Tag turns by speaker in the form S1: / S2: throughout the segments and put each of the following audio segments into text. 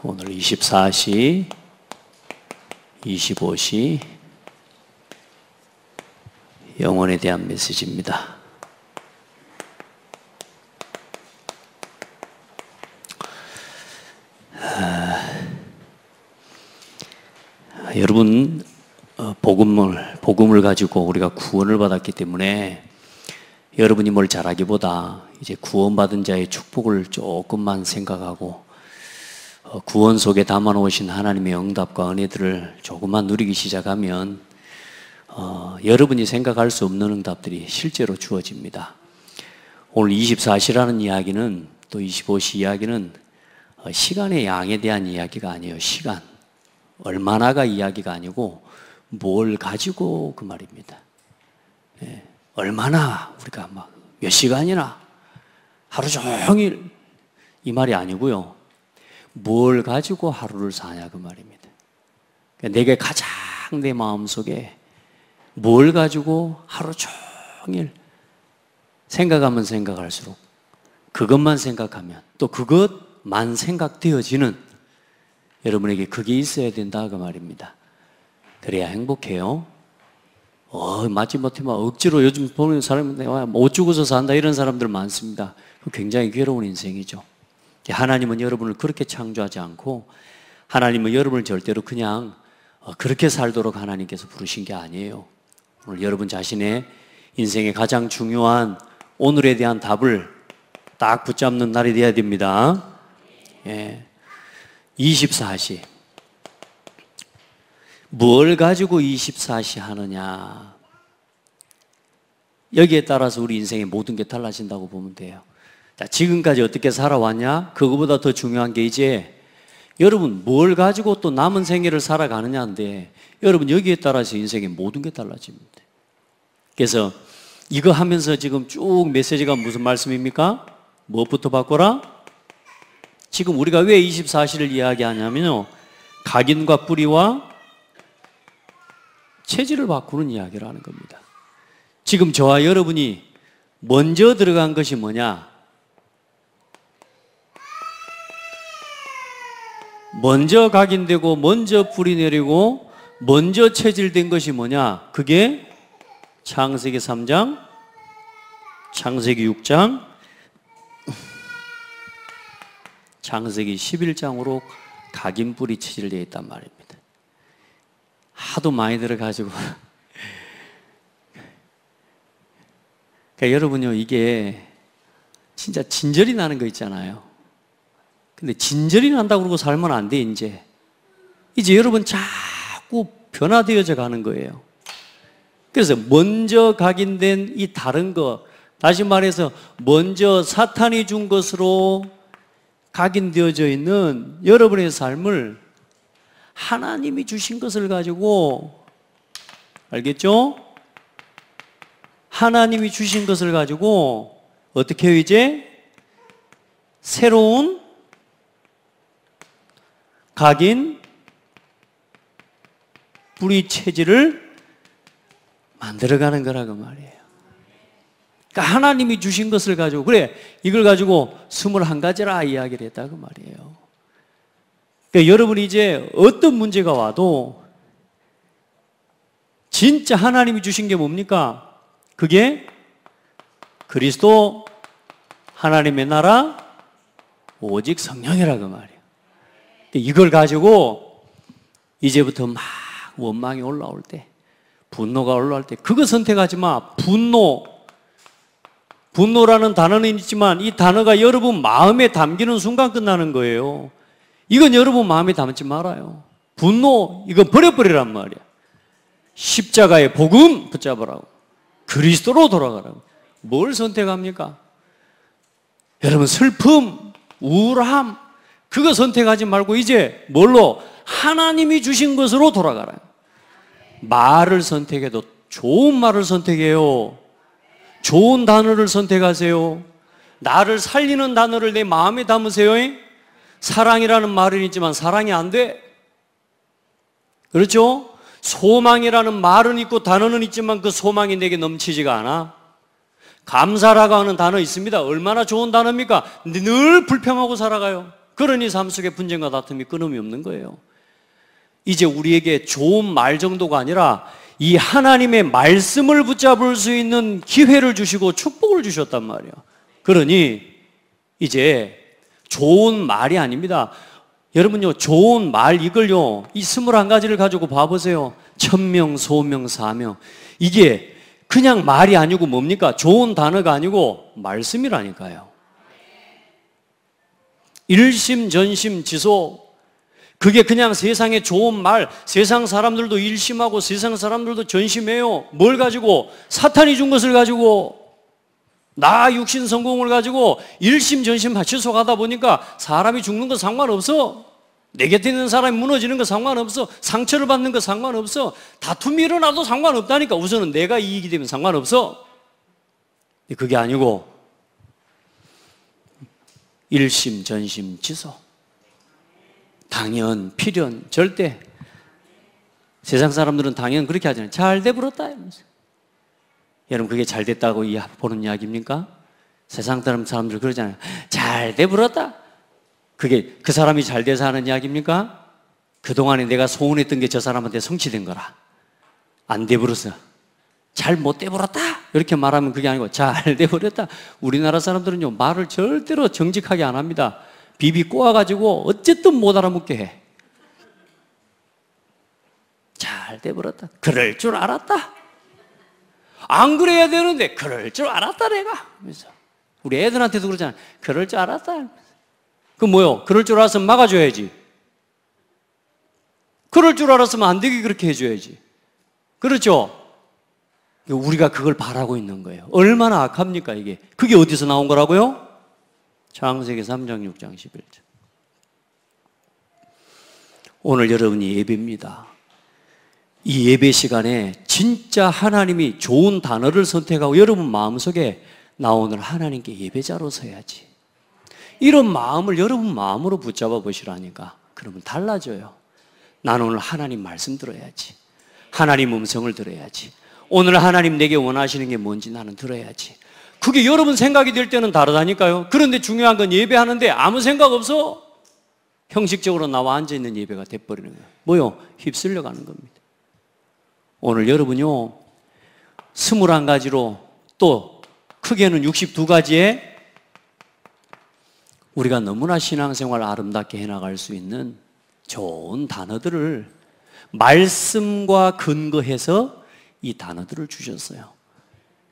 S1: 오늘 24시, 25시 영혼에 대한 메시지입니다. 여러분, 복음을 가지고 우리가 구원을 받았기 때문에 여러분이 뭘 잘하기보다 이제 구원받은 자의 축복을 조금만 생각하고 구원 속에 담아놓으신 하나님의 응답과 은혜들을 조금만 누리기 시작하면 여러분이 생각할 수 없는 응답들이 실제로 주어집니다. 오늘 24시라는 이야기는, 또 25시 이야기는 시간의 양에 대한 이야기가 아니에요. 시간, 얼마나가 이야기가 아니고 뭘 가지고 그 말입니다. 얼마나 우리가 막 몇 시간이나 하루 종일 이 말이 아니고요. 뭘 가지고 하루를 사냐 그 말입니다. 내게 가장 내 마음속에 뭘 가지고 하루 종일 생각하면 생각할수록 그것만 생각하면 또 그것만 생각되어지는 여러분에게 그게 있어야 된다 그 말입니다. 그래야 행복해요. 마지못해 막 억지로 요즘 보는 사람들 못 죽어서 산다 이런 사람들 많습니다. 굉장히 괴로운 인생이죠. 하나님은 여러분을 그렇게 창조하지 않고 하나님은 여러분을 절대로 그냥 그렇게 살도록 하나님께서 부르신 게 아니에요. 오늘 여러분 자신의 인생의 가장 중요한 오늘에 대한 답을 딱 붙잡는 날이 되어야 됩니다. 24시. 뭘 가지고 24시 하느냐. 여기에 따라서 우리 인생의 모든 게 달라진다고 보면 돼요. 자, 지금까지 어떻게 살아왔냐? 그거보다 더 중요한 게 이제 여러분 뭘 가지고 또 남은 생애를 살아가느냐인데 여러분 여기에 따라서 인생의 모든 게 달라집니다. 그래서 이거 하면서 지금 쭉 메시지가 무슨 말씀입니까? 무엇부터 바꿔라? 지금 우리가 왜 24시를 이야기하냐면요, 각인과 뿌리와 체질을 바꾸는 이야기를 하는 겁니다. 지금 저와 여러분이 먼저 들어간 것이 뭐냐? 먼저 각인되고 먼저 뿌리 내리고 먼저 체질된 것이 뭐냐? 그게 창세기 3장, 창세기 6장, 창세기 11장으로 각인 뿌리 체질되어 있단 말입니다. 하도 많이 들어가지고 그러니까 여러분요, 이게 진짜 진절이 나는 거 있잖아요. 근데 진절이 난다고 그러고 살면 안 돼. 이제 여러분 자꾸 변화되어져 가는 거예요. 그래서 먼저 각인된 이 다른 것, 다시 말해서 먼저 사탄이 준 것으로 각인되어져 있는 여러분의 삶을 하나님이 주신 것을 가지고, 알겠죠? 하나님이 주신 것을 가지고 어떻게 해요? 이제 새로운 각인 뿌리 체질을 만들어가는 거라고 말이에요. 그러니까 하나님이 주신 것을 가지고, 그래 이걸 가지고 21가지라 이야기를 했다고 말이에요. 그러니까 여러분이 이제 어떤 문제가 와도 진짜 하나님이 주신 게 뭡니까? 그게 그리스도, 하나님의 나라, 오직 성령이라고 말이에요. 이걸 가지고 이제부터 막 원망이 올라올 때, 분노가 올라올 때 그거 선택하지 마. 분노라는 단어는 있지만 이 단어가 여러분 마음에 담기는 순간 끝나는 거예요. 이건 여러분 마음에 담지 말아요. 분노, 이거 버려버리란 말이야. 십자가의 복음 붙잡으라고. 그리스도로 돌아가라고. 뭘 선택합니까? 여러분 슬픔, 우울함, 그거 선택하지 말고 이제 뭘로? 하나님이 주신 것으로 돌아가라. 말을 선택해도 좋은 말을 선택해요. 좋은 단어를 선택하세요. 나를 살리는 단어를 내 마음에 담으세요. 사랑이라는 말은 있지만 사랑이 안 돼. 그렇죠? 소망이라는 말은 있고 단어는 있지만 그 소망이 내게 넘치지가 않아. 감사라고 하는 단어 있습니다. 얼마나 좋은 단어입니까? 근데 늘 불평하고 살아가요. 그러니 삶 속에 분쟁과 다툼이 끊임이 없는 거예요. 이제 우리에게 좋은 말 정도가 아니라 이 하나님의 말씀을 붙잡을 수 있는 기회를 주시고 축복을 주셨단 말이에요. 그러니 이제 좋은 말이 아닙니다. 여러분요, 좋은 말 이걸요, 이 21가지를 가지고 봐보세요. 천명, 소명, 사명. 이게 그냥 말이 아니고 뭡니까? 좋은 단어가 아니고 말씀이라니까요. 일심, 전심, 지소. 그게 그냥 세상의 좋은 말, 세상 사람들도 일심하고 세상 사람들도 전심해요. 뭘 가지고? 사탄이 준 것을 가지고, 나 육신 성공을 가지고 일심 전심 맞춰서 가다 보니까 사람이 죽는 거 상관없어. 내 곁에 있는 사람이 무너지는 거 상관없어. 상처를 받는 거 상관없어. 다툼이 일어나도 상관없다니까. 우선은 내가 이익이 되면 상관없어. 그게 아니고 일심 전심 지소. 당연, 필연, 절대. 세상 사람들은 당연 그렇게 하잖아요. 잘 돼버렸다 이러면서. 여러분, 그게 잘 됐다고 보는 이야기입니까? 세상 사람들 그러잖아요. 잘 돼버렸다. 그게 그 사람이 잘 돼서 하는 이야기입니까? 그동안에 내가 소원했던 게 저 사람한테 성취된 거라. 안 돼버렸어. 잘 못 돼버렸다. 이렇게 말하면 그게 아니고 잘 돼버렸다. 우리나라 사람들은요, 말을 절대로 정직하게 안 합니다. 비비 꼬아가지고 어쨌든 못 알아먹게 해. 잘 돼버렸다. 그럴 줄 알았다. 안 그래야 되는데 그럴 줄 알았다 내가. 그래서 우리 애들한테도 그러잖아. 그럴 줄 알았다. 그 뭐요? 그럴 줄 알았으면 막아줘야지. 그럴 줄 알았으면 안 되게 그렇게 해줘야지. 그렇죠? 우리가 그걸 바라고 있는 거예요. 얼마나 악합니까 이게. 그게 어디서 나온 거라고요? 창세기 3장 6장 11절. 오늘 여러분이 예배입니다. 이 예배 시간에 진짜 하나님이 좋은 단어를 선택하고 여러분 마음속에 나 오늘 하나님께 예배자로 서야지. 이런 마음을 여러분 마음으로 붙잡아 보시라니까. 그러면 달라져요. 나는 오늘 하나님 말씀 들어야지. 하나님 음성을 들어야지. 오늘 하나님 내게 원하시는 게 뭔지 나는 들어야지. 그게 여러분 생각이 될 때는 다르다니까요. 그런데 중요한 건 예배하는데 아무 생각 없어. 형식적으로 나와 앉아있는 예배가 돼버리는 거예요. 뭐요? 휩쓸려 가는 겁니다. 오늘 여러분요, 21가지로 또 크게는 62가지에 우리가 너무나 신앙생활 아름답게 해나갈 수 있는 좋은 단어들을 말씀과 근거해서 이 단어들을 주셨어요.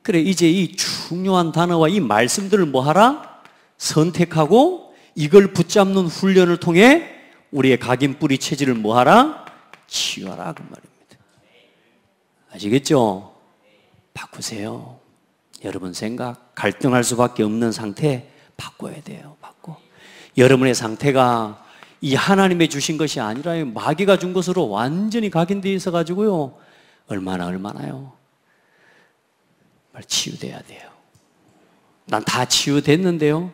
S1: 그래, 이제 이 중요한 단어와 이 말씀들을 뭐 하라? 선택하고 이걸 붙잡는 훈련을 통해 우리의 각인뿌리 체질을 뭐 하라? 치유하라 그 말입니다. 아시겠죠? 바꾸세요. 여러분 생각, 갈등할 수밖에 없는 상태 바꿔야 돼요. 바꿔. 여러분의 상태가 이 하나님의 주신 것이 아니라 마귀가 준 것으로 완전히 각인되어 있어가지고요. 얼마나요? 치유돼야 돼요. 난 다 치유됐는데요.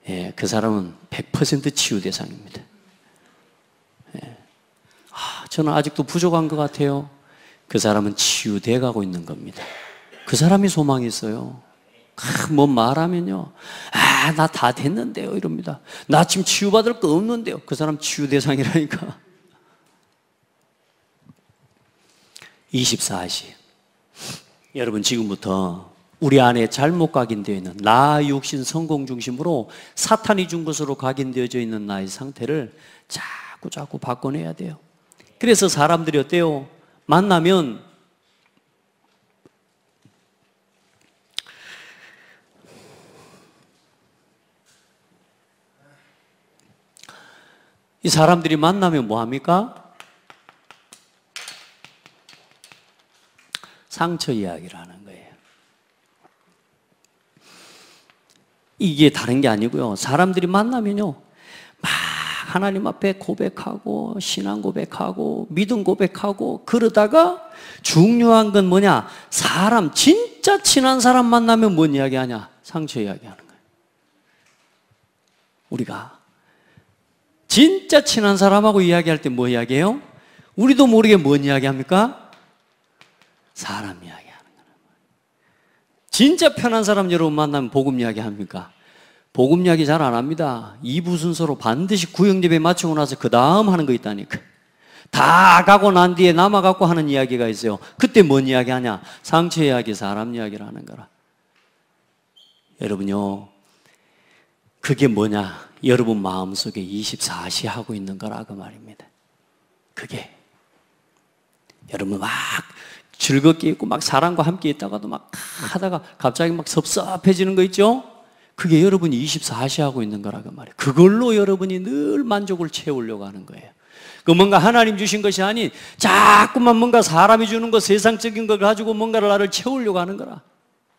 S1: 예, 그 사람은 100% 치유 대상입니다. 예. 저는 아직도 부족한 것 같아요. 그 사람은 치유돼 가고 있는 겁니다. 그 사람이 소망이 있어요. 뭐 말하면요, 나 다 됐는데요 이럽니다. 나 지금 치유받을 거 없는데요. 그 사람 치유 대상이라니까. 24시. 여러분, 지금부터 우리 안에 잘못 각인되어 있는 나 육신 성공 중심으로 사탄이 준 것으로 각인되어져 있는 나의 상태를 자꾸 바꿔내야 돼요. 그래서 사람들이 어때요? 만나면 이 사람들이 만나면 뭐 합니까? 상처 이야기를 하는 거예요. 이게 다른 게 아니고요. 사람들이 만나면요, 막 하나님 앞에 고백하고 신앙 고백하고 믿음 고백하고 그러다가 중요한 건 뭐냐? 사람, 진짜 친한 사람 만나면 뭔 이야기하냐? 상처 이야기하는 거예요. 우리가 진짜 친한 사람하고 이야기할 때 뭐 이야기해요? 우리도 모르게 뭔 이야기합니까? 사람 이야기하는 거예요. 진짜 편한 사람 여러분 만나면 복음 이야기합니까? 복음 이야기 잘 안 합니다. 2부 순서로 반드시 구역예배 마치고 나서 그 다음 하는 거 있다니까. 다 가고 난 뒤에 남아갖고 하는 이야기가 있어요. 그때 뭔 이야기 하냐? 상처 이야기, 사람 이야기를 하는 거라. 여러분요, 그게 뭐냐? 여러분 마음속에 24시 하고 있는 거라 그 말입니다. 그게 여러분 막 즐겁게 있고 막 사람과 함께 있다가도 막 하다가 갑자기 막 섭섭해지는 거 있죠? 그게 여러분이 24시 하고 있는 거라 그 말이에요. 그걸로 여러분이 늘 만족을 채우려고 하는 거예요. 그 뭔가 하나님 주신 것이 아닌 자꾸만 뭔가 사람이 주는 거, 세상적인 걸 가지고 뭔가를 나를 채우려고 하는 거라.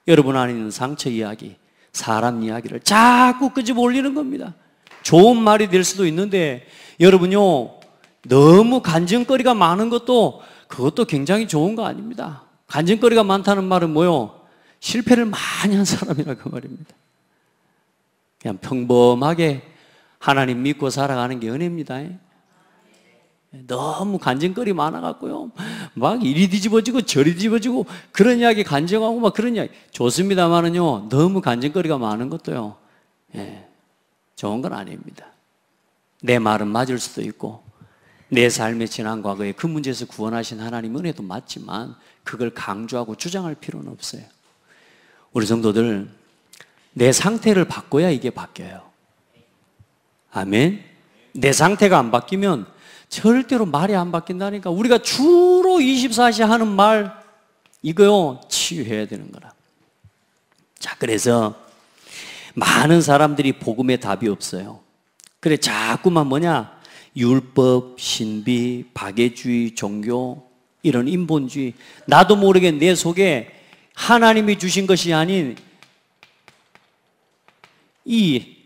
S1: 여러분 안에 있는 상처 이야기, 사람 이야기를 자꾸 끄집어 올리는 겁니다. 좋은 말이 될 수도 있는데 여러분요, 너무 간증거리가 많은 것도 그것도 굉장히 좋은 거 아닙니다. 간증거리가 많다는 말은 뭐요? 실패를 많이 한 사람이라 그 말입니다. 그냥 평범하게 하나님 믿고 살아가는 게 은혜입니다. 너무 간증거리 많아갖고요, 막 이리 뒤집어지고 저리 뒤집어지고 그런 이야기 간증하고 막 그런 이야기 좋습니다만은요, 너무 간증거리가 많은 것도요, 좋은 건 아닙니다. 내 말은 맞을 수도 있고 내 삶의 지난 과거에 그 문제에서 구원하신 하나님 은혜도 맞지만 그걸 강조하고 주장할 필요는 없어요. 우리 성도들, 내 상태를 바꿔야 이게 바뀌어요. 아멘. 내 상태가 안 바뀌면 절대로 말이 안 바뀐다니까. 우리가 주로 24시 하는 말 이거요, 치유해야 되는 거라. 자, 그래서 많은 사람들이 복음에 답이 없어요. 그래 자꾸만 뭐냐, 율법, 신비, 박애주의, 종교, 이런 인본주의, 나도 모르게 내 속에 하나님이 주신 것이 아닌 이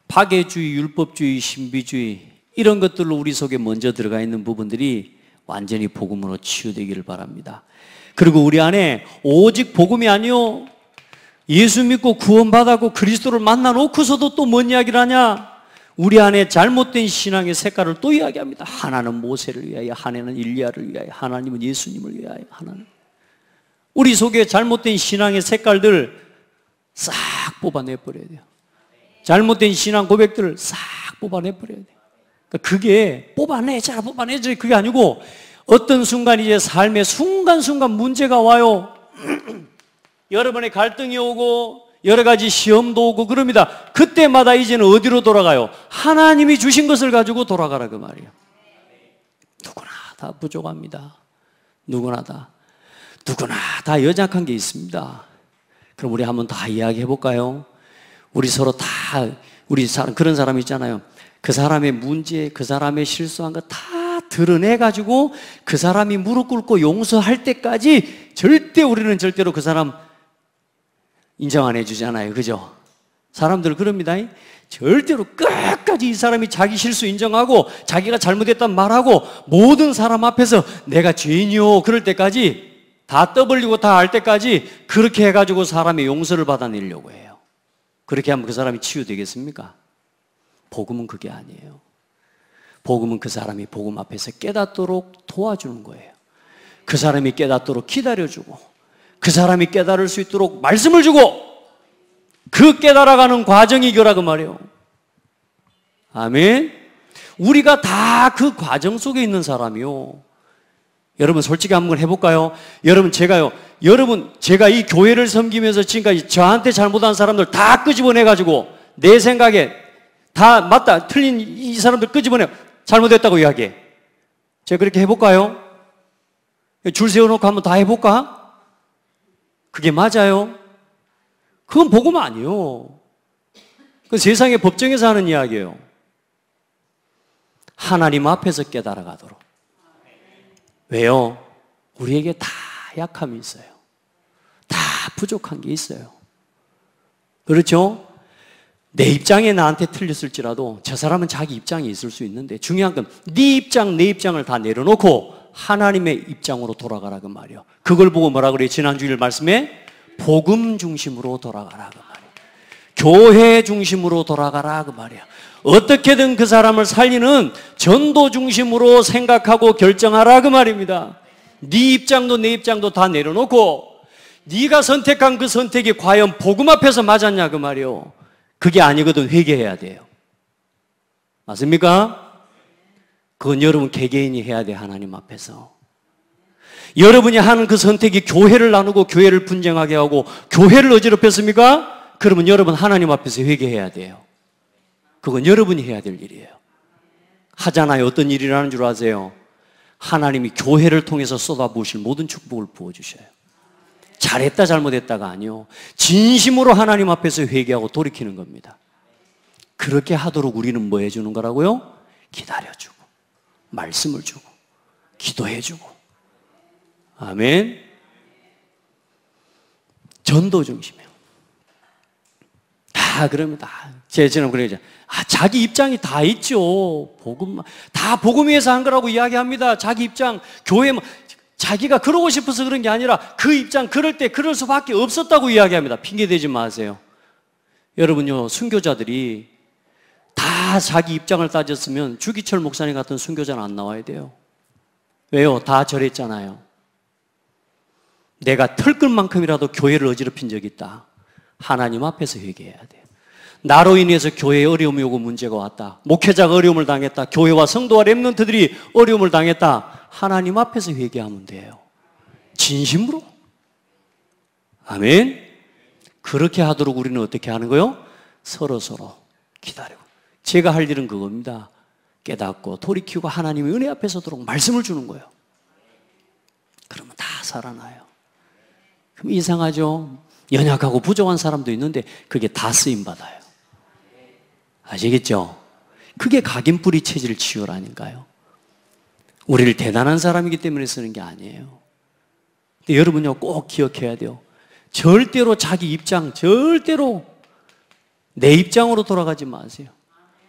S1: 박애주의, 율법주의, 신비주의, 이런 것들로 우리 속에 먼저 들어가 있는 부분들이 완전히 복음으로 치유되기를 바랍니다. 그리고 우리 안에 오직 복음이 아니요, 예수 믿고 구원받았고 그리스도를 만나 놓고서도 또 뭔 이야기를 하냐? 우리 안에 잘못된 신앙의 색깔을 또 이야기합니다. 하나는 모세를 위하여, 하나는 일리야를 위하여, 하나님은 예수님을 위하여, 하나는. 우리 속에 잘못된 신앙의 색깔들 싹 뽑아내버려야 돼요. 잘못된 신앙 고백들을 싹 뽑아내버려야 돼요. 그러니까 그게 뽑아내자 그게 아니고 어떤 순간 이제 삶의 순간순간 문제가 와요. 여러분의 갈등이 오고 여러 가지 시험도 오고 그럽니다. 그때마다 이제는 어디로 돌아가요? 하나님이 주신 것을 가지고 돌아가라 그 말이에요. 누구나 다 부족합니다. 누구나 다 연약한 게 있습니다. 그럼 우리 한번 다 이야기해 볼까요? 우리 서로 다 그런 사람 있잖아요. 그 사람의 문제, 그 사람의 실수한 거 다 드러내가지고 그 사람이 무릎 꿇고 용서할 때까지 우리는 절대로 그 사람 인정 안 해주잖아요. 그죠? 사람들 그럽니다. 절대로 끝까지 이 사람이 자기 실수 인정하고 자기가 잘못했단 말하고 모든 사람 앞에서 내가 죄인이요 그럴 때까지 다 떠벌리고 다 알 때까지 그렇게 해가지고 사람의 용서를 받아내려고 해요. 그렇게 하면 그 사람이 치유되겠습니까? 복음은 그게 아니에요. 복음은 그 사람이 복음 앞에서 깨닫도록 도와주는 거예요. 그 사람이 깨닫도록 기다려주고 그 사람이 깨달을 수 있도록 말씀을 주고 그 깨달아가는 과정이 이거라 그 말이에요. 아멘. 우리가 다 그 과정 속에 있는 사람이요. 여러분 솔직히 한번 해볼까요? 제가 이 교회를 섬기면서 지금까지 저한테 잘못한 사람들 다 끄집어내가지고 내 생각에 다 맞다 틀린 이 사람들 끄집어내 잘못했다고 이야기해. 제가 그렇게 해볼까요? 줄 세워놓고 한번 다 해볼까? 그게 맞아요? 그건 복음 아니에요. 그 세상의 법정에서 하는 이야기예요. 하나님 앞에서 깨달아가도록. 왜요? 우리에게 다 약함이 있어요. 다 부족한 게 있어요. 그렇죠? 내 입장에 나한테 틀렸을지라도 저 사람은 자기 입장이 있을 수 있는데 중요한 건 네 입장, 내 입장을 다 내려놓고 하나님의 입장으로 돌아가라 그 말이에요. 그걸 보고 뭐라 그래요? 지난주일 말씀에 복음 중심으로 돌아가라 그 말이에요. 교회 중심으로 돌아가라 그 말이에요. 어떻게든 그 사람을 살리는 전도 중심으로 생각하고 결정하라 그 말입니다. 네 입장도 내 입장도 다 내려놓고 네가 선택한 그 선택이 과연 복음 앞에서 맞았냐 그 말이에요. 그게 아니거든 회개해야 돼요. 맞습니까? 그건 여러분 개개인이 해야 돼, 하나님 앞에서. 여러분이 하는 그 선택이 교회를 나누고 교회를 분쟁하게 하고 교회를 어지럽혔습니까? 그러면 여러분 하나님 앞에서 회개해야 돼요. 그건 여러분이 해야 될 일이에요. 하잖아요. 어떤 일이라는 줄 아세요? 하나님이 교회를 통해서 쏟아부으실 모든 축복을 부어주셔요. 잘했다 잘못했다가 아니요, 진심으로 하나님 앞에서 회개하고 돌이키는 겁니다. 그렇게 하도록 우리는 뭐 해주는 거라고요? 기다려주고 말씀을 주고 기도해주고. 아멘. 전도 중심이에요. 다 그럽니다. 제처럼 그러죠. 자기 입장이 다 있죠. 복음만 다 복음 위해서 한 거라고 이야기합니다. 자기 입장, 교회 자기가 그러고 싶어서 그런 게 아니라 그 입장, 그럴 때 그럴 수밖에 없었다고 이야기합니다. 핑계 대지 마세요. 여러분요, 순교자들이 다 자기 입장을 따졌으면 주기철 목사님 같은 순교자는 안 나와야 돼요. 왜요? 다 저랬잖아요. 내가 털끝만큼이라도 교회를 어지럽힌 적이 있다. 하나님 앞에서 회개해야 돼요. 나로 인해서 교회에 어려움이 오고 문제가 왔다. 목회자가 어려움을 당했다. 교회와 성도와 렘넌트들이 어려움을 당했다. 하나님 앞에서 회개하면 돼요. 진심으로. 아멘. 그렇게 하도록 우리는 어떻게 하는 거요? 서로서로 기다리고. 제가 할 일은 그겁니다. 깨닫고 돌이키고 하나님의 은혜 앞에 서도록 말씀을 주는 거예요. 그러면 다 살아나요. 그럼 이상하죠? 연약하고 부족한 사람도 있는데 그게 다 쓰임받아요. 아시겠죠? 그게 각인뿌리 체질 치유라니까요. 우리를 대단한 사람이기 때문에 쓰는 게 아니에요. 근데 여러분요, 꼭 기억해야 돼요. 절대로 자기 입장, 절대로 내 입장으로 돌아가지 마세요.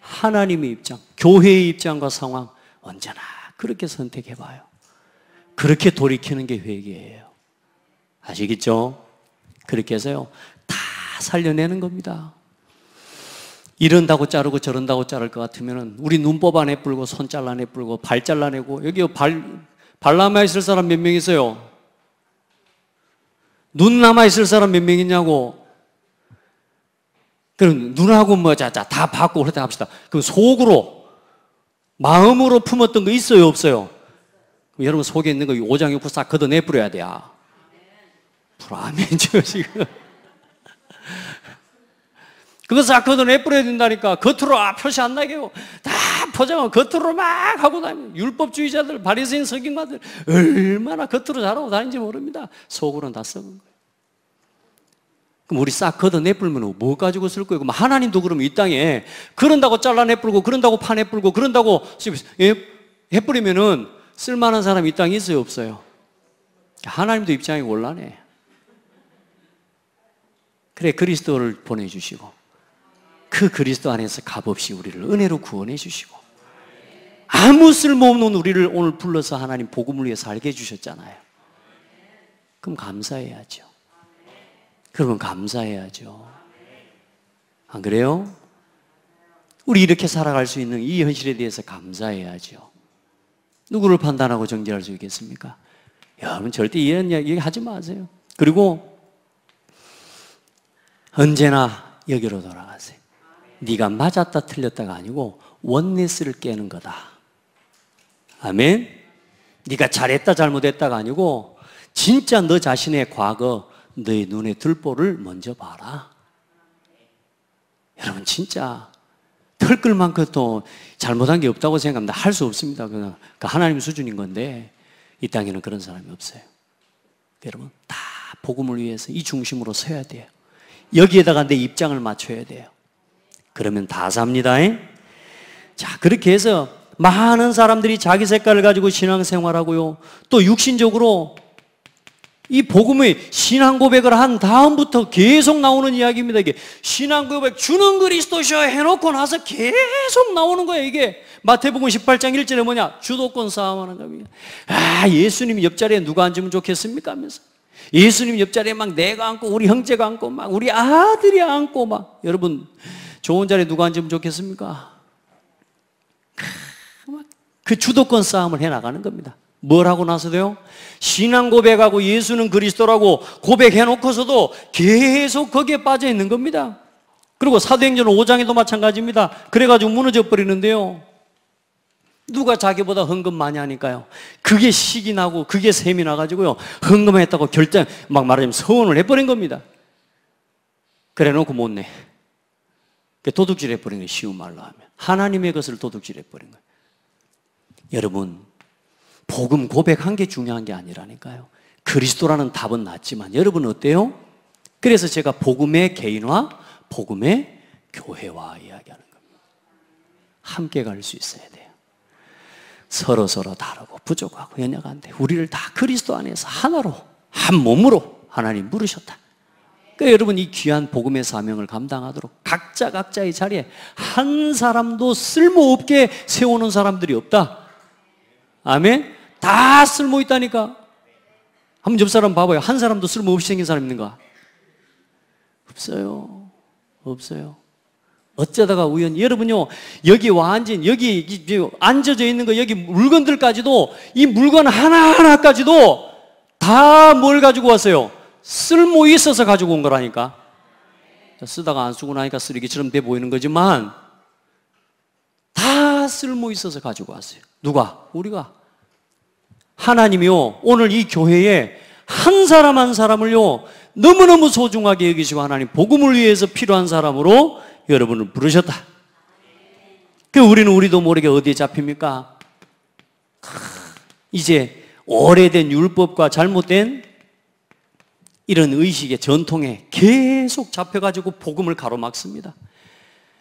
S1: 하나님의 입장, 교회의 입장과 상황 언제나 그렇게 선택해봐요. 그렇게 돌이키는 게 회개예요. 아시겠죠? 그렇게 해서요, 다 살려내는 겁니다. 이런다고 자르고 저런다고 자를 것 같으면 우리 눈 뽑아내 불고 손 잘라내 불고 발 잘라내고, 여기 발 남아있을 사람 몇 명 있어요? 눈 남아있을 사람 몇 명 있냐고. 그럼 눈하고 다 받고 그렇다 합시다. 그럼 속으로, 마음으로 품었던 거 있어요, 없어요? 그럼 여러분 속에 있는 거 오장육부 싹 걷어내버려야 돼요. 불아멘죠, 지금. 그거 싹 걷어내버려야 된다니까. 겉으로 표시 안 나게 하고 다 포장하고 겉으로 막 하고 다니면, 율법주의자들, 바리새인 서기관들 얼마나 겉으로 잘하고 다니는지 모릅니다. 속으로는 다 썩은 거예요. 그럼 우리 싹 걷어내불면 뭐 가지고 쓸 거예요? 그럼 하나님도 그러면 이 땅에 그런다고 잘라내불고 그런다고 파내불고 그런다고 해버리면은 쓸만한 사람이 이 땅에 있어요, 없어요? 하나님도 입장이 곤란해. 그래, 그리스도를 보내주시고 그 그리스도 안에서 값없이 우리를 은혜로 구원해 주시고 아무 쓸모없는 우리를 오늘 불러서 하나님 복음을 위해 살게 해주셨잖아요. 그럼 감사해야죠. 그러면 감사해야죠. 안 그래요? 우리 이렇게 살아갈 수 있는 이 현실에 대해서 감사해야죠. 누구를 판단하고 정죄할 수 있겠습니까? 여러분 절대 이런 이야기 하지 마세요. 그리고 언제나 여기로 돌아가세요. 네가 맞았다 틀렸다가 아니고 원네스를 깨는 거다. 아멘. 네가 잘했다 잘못했다가 아니고 진짜 너 자신의 과거, 너의 눈에 들보를 먼저 봐라. 여러분 진짜 털끌 만큼 또 잘못한 게 없다고 생각합니다. 할 수 없습니다. 그냥 하나님 수준인 건데 이 땅에는 그런 사람이 없어요. 여러분 다 복음을 위해서 이 중심으로 서야 돼요. 여기에다가 내 입장을 맞춰야 돼요. 그러면 다 삽니다. 자, 그렇게 해서 많은 사람들이 자기 색깔을 가지고 신앙생활하고요, 또 육신적으로 이 복음의 신앙 고백을 한 다음부터 계속 나오는 이야기입니다. 이게 신앙 고백, 주는 그리스도시여 해놓고 나서 계속 나오는 거예요. 이게 마태복음 18장 1절에 뭐냐? 주도권 싸움하는 겁니다. 아, 예수님 옆자리에 누가 앉으면 좋겠습니까? 하면서 예수님 옆자리에 막 내가 앉고 우리 형제가 앉고 막 우리 아들이 앉고 막, 여러분 좋은 자리에 누가 앉으면 좋겠습니까? 그 주도권 싸움을 해나가는 겁니다. 뭘 하고 나서도요? 신앙 고백하고 예수는 그리스도라고 고백해놓고서도 계속 거기에 빠져 있는 겁니다. 그리고 사도행전 5장에도 마찬가지입니다. 그래가지고 무너져 버리는데요. 누가 자기보다 헌금 많이 하니까요. 그게 식이 나고 그게 셈이 나가지고요. 헌금했다고 결정, 막 말하자면 서원을 해버린 겁니다. 그래 놓고 못 내. 도둑질 해버린 거예요. 쉬운 말로 하면. 하나님의 것을 도둑질 해버린 거예요. 여러분, 복음 고백한 게 중요한 게 아니라니까요. 그리스도라는 답은 낮지만 여러분 어때요? 그래서 제가 복음의 개인화, 복음의 교회화 이야기하는 겁니다. 함께 갈 수 있어야 돼요. 서로 다르고 부족하고 연약한데 우리를 다 그리스도 안에서 하나로, 한 몸으로 하나님 부르셨다. 그러니까 여러분 이 귀한 복음의 사명을 감당하도록 각자의 자리에 한 사람도 쓸모없게 세우는 사람들이 없다. 아멘? 다 쓸모 있다니까. 한번 옆 사람 봐봐요. 한 사람도 쓸모없이 생긴 사람 있는가? 없어요. 어쩌다가 우연히, 여러분요, 여기 완전, 여기 앉아져 있는 거, 여기 물건들까지도, 이 물건 하나하나까지도 다 뭘 가지고 왔어요? 쓸모 있어서 가지고 온 거라니까. 쓰다가 안 쓰고 나니까 쓰레기처럼 돼 보이는 거지만, 다 쓸모 있어서 가지고 왔어요. 누가? 우리가. 하나님이요, 오늘 이 교회에 한 사람 한 사람을요, 너무너무 소중하게 여기시고 하나님 복음을 위해서 필요한 사람으로 여러분을 부르셨다. 우리도 모르게 어디에 잡힙니까? 이제 오래된 율법과 잘못된 이런 의식의 전통에 계속 잡혀가지고 복음을 가로막습니다.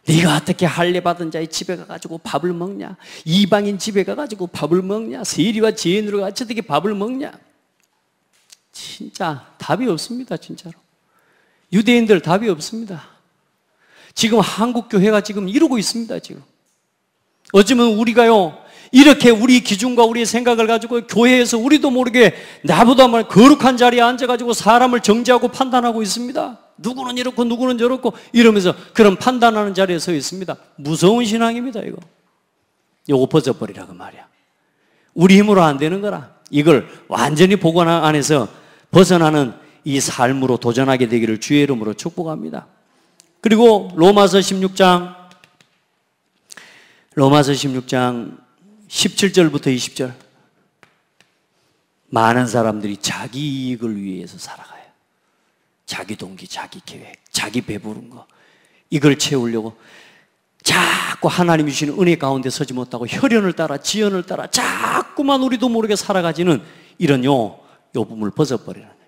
S1: 네가 어떻게 할례 받은 자의 집에 가가지고 밥을 먹냐? 이방인 집에 가가지고 밥을 먹냐? 세리와 죄인으로 같이 어떻게 밥을 먹냐? 진짜 답이 없습니다. 진짜로 유대인들 답이 없습니다. 지금 한국 교회가 지금 이러고 있습니다. 지금 어쩌면 우리가요 이렇게 우리 기준과 우리의 생각을 가지고 교회에서 우리도 모르게 나보다 말 거룩한 자리에 앉아가지고 사람을 정죄하고 판단하고 있습니다. 누구는 이렇고 누구는 저렇고 이러면서 그런 판단하는 자리에 서 있습니다. 무서운 신앙입니다. 이거 벗어버리라 그 말이야. 우리 힘으로 안 되는 거라. 이걸 완전히 복음 안에서 벗어나는 이 삶으로 도전하게 되기를 주의 이름으로 축복합니다. 그리고 로마서 16장 17절부터 20절. 많은 사람들이 자기 이익을 위해서 살아가요. 자기 동기, 자기 계획, 자기 배부른 거 이걸 채우려고 자꾸 하나님이 주시는 은혜 가운데 서지 못하고 혈연을 따라 지연을 따라 자꾸만 우리도 모르게 살아가지는 이런 요 부분을 벗어버리는 거예요.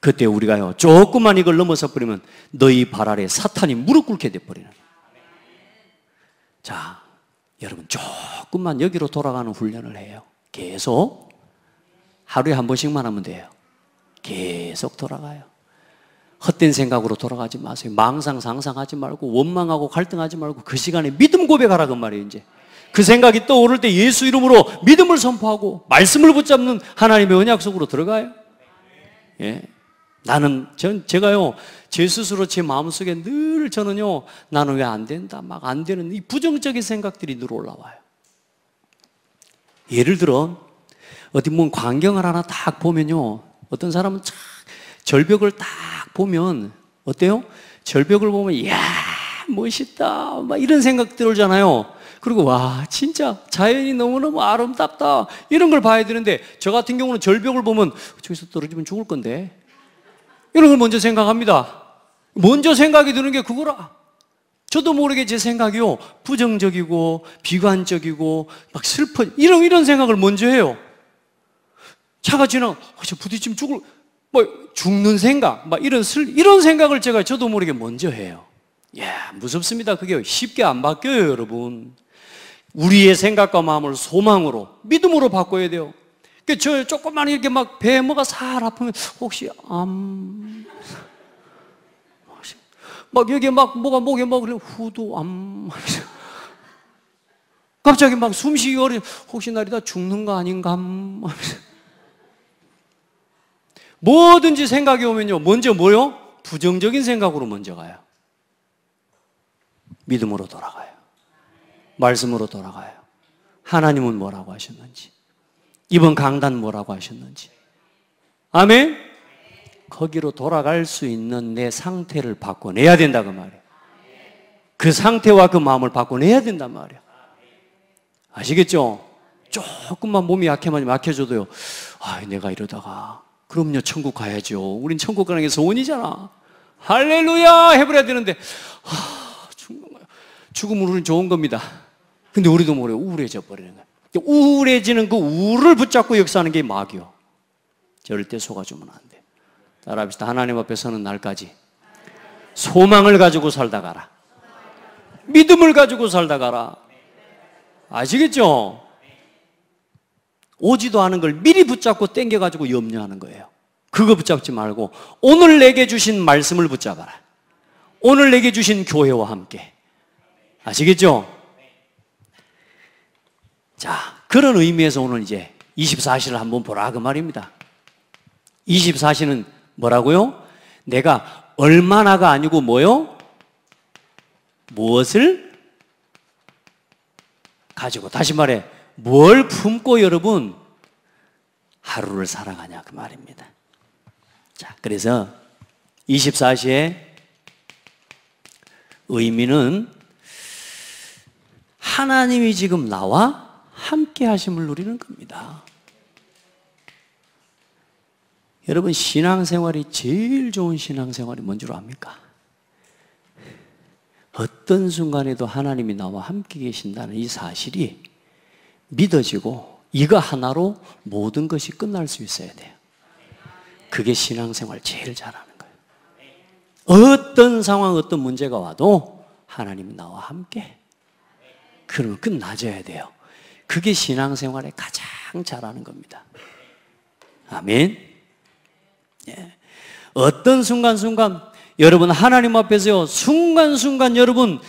S1: 그때 우리가요 조금만 이걸 넘어서 버리면 너희 발 아래 사탄이 무릎 꿇게 돼버리는 거예요. 자, 여러분 조금만 여기로 돌아가는 훈련을 해요. 계속 하루에 한 번씩만 하면 돼요. 계속 돌아가요. 헛된 생각으로 돌아가지 마세요. 망상 상상하지 말고 원망하고 갈등하지 말고 그 시간에 믿음 고백하라 그 말이에요. 이제 그 생각이 떠오를 때 예수 이름으로 믿음을 선포하고 말씀을 붙잡는 하나님의 언약 속으로 들어가요. 예. 제가요 제 스스로 제 마음속에 늘 저는요 나는 왜 안 된다 막 안 되는 이 부정적인 생각들이 늘 올라와요. 예를 들어 어디 뭐 광경을 하나 딱 보면요 어떤 사람은 참 절벽을 딱 보면 어때요? 절벽을 보면 이야 멋있다 막 이런 생각 들잖아요. 그리고 와 진짜 자연이 너무너무 아름답다 이런 걸 봐야 되는데 저 같은 경우는 절벽을 보면 저기서 떨어지면 죽을 건데 이런 걸 먼저 생각합니다. 먼저 생각이 드는 게 그거라. 저도 모르게 제 생각이요 부정적이고 비관적이고 막 슬퍼 이런 생각을 먼저 해요. 차가 지나 저 부딪히면 죽는 생각 막 이런 생각을 저도 모르게 먼저 해요. 무섭습니다. 그게 쉽게 안 바뀌어요. 여러분 우리의 생각과 마음을 소망으로 믿음으로 바꿔야 돼요. 저 조금만 이렇게 막 배에 뭐가 살 아프면 혹시 막 여기에 막 뭐가 목에 막 후두 갑자기 막 숨쉬기 어려 혹시 나 이러다 죽는 거 아닌가 뭐든지 생각이 오면요 먼저 뭐요? 부정적인 생각으로 먼저 가요. 믿음으로 돌아가요. 말씀으로 돌아가요. 하나님은 뭐라고 하셨는지 이번 강단 뭐라고 하셨는지 아멘? 거기로 돌아갈 수 있는 내 상태를 바꿔내야 된다 그 말이에요. 그 상태와 그 마음을 바꿔내야 된단 말이야. 아시겠죠? 조금만 몸이 약해져도요. 아, 내가 이러다가 그럼요, 천국 가야죠. 우린 천국 가는 게 소원이잖아. 할렐루야 해버려야 되는데 죽음은 우리는 좋은 겁니다. 근데 우리도 모르게 우울해져 버리는 거야. 우울해지는 그 우울을 붙잡고 역사하는 게 마귀요. 절대 속아주면 안 돼. 따라합시다. 하나님 앞에 서는 날까지 소망을 가지고 살다 가라. 믿음을 가지고 살다 가라. 아시겠죠? 오지도 않은 걸 미리 붙잡고 땡겨가지고 염려하는 거예요. 그거 붙잡지 말고 오늘 내게 주신 말씀을 붙잡아라. 오늘 내게 주신 교회와 함께. 아시겠죠? 자, 그런 의미에서 오늘 이제 24시를 한번 보라 그 말입니다. 24시는 뭐라고요? 내가 얼마나가 아니고 뭐요? 무엇을 가지고, 다시 말해 뭘 품고 여러분 하루를 살아가냐 그 말입니다. 자, 그래서 24시의 의미는 하나님이 지금 나와 함께 하심을 누리는 겁니다. 여러분, 신앙생활이 제일 좋은 신앙생활이 뭔 줄 압니까? 어떤 순간에도 하나님이 나와 함께 계신다는 이 사실이 믿어지고 이거 하나로 모든 것이 끝날 수 있어야 돼요. 그게 신앙생활 제일 잘하는 거예요. 어떤 상황, 어떤 문제가 와도 하나님이 나와 함께, 그러면 끝나져야 돼요. 그게 신앙생활에 가장 잘하는 겁니다. 아멘. 예. 어떤 순간순간 여러분 하나님 앞에서요, 순간순간 여러분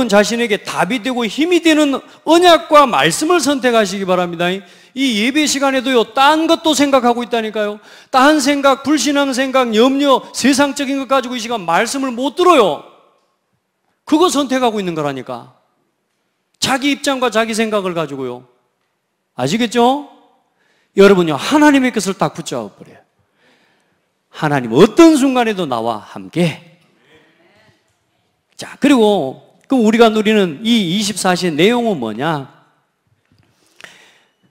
S1: 자신에게 답이 되고 힘이 되는 언약과 말씀을 선택하시기 바랍니다. 이 예배 시간에도요, 딴 것도 생각하고 있다니까요. 딴 생각, 불신앙 생각, 염려, 세상적인 것 가지고 이 시간 말씀을 못 들어요. 그거 선택하고 있는 거라니까. 자기 입장과 자기 생각을 가지고요. 아시겠죠? 여러분요, 하나님의 것을 딱 붙잡아 버려요. 하나님 어떤 순간에도 나와 함께. 자, 그리고 우리가 누리는 이 24시의 내용은 뭐냐?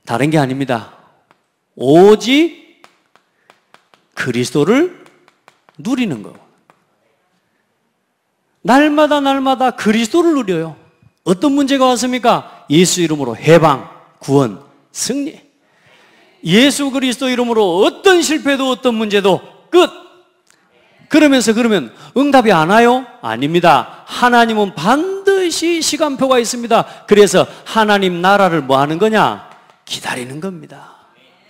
S1: 다른 게 아닙니다. 오직 그리스도를 누리는 거예요. 날마다 그리스도를 누려요. 어떤 문제가 왔습니까? 예수 이름으로 해방, 구원, 승리. 예수 그리스도 이름으로 어떤 실패도 어떤 문제도 끝! 그러면 응답이 안 와요? 아닙니다. 하나님은 반드시 시간표가 있습니다. 그래서 하나님 나라를 뭐 하는 거냐? 기다리는 겁니다.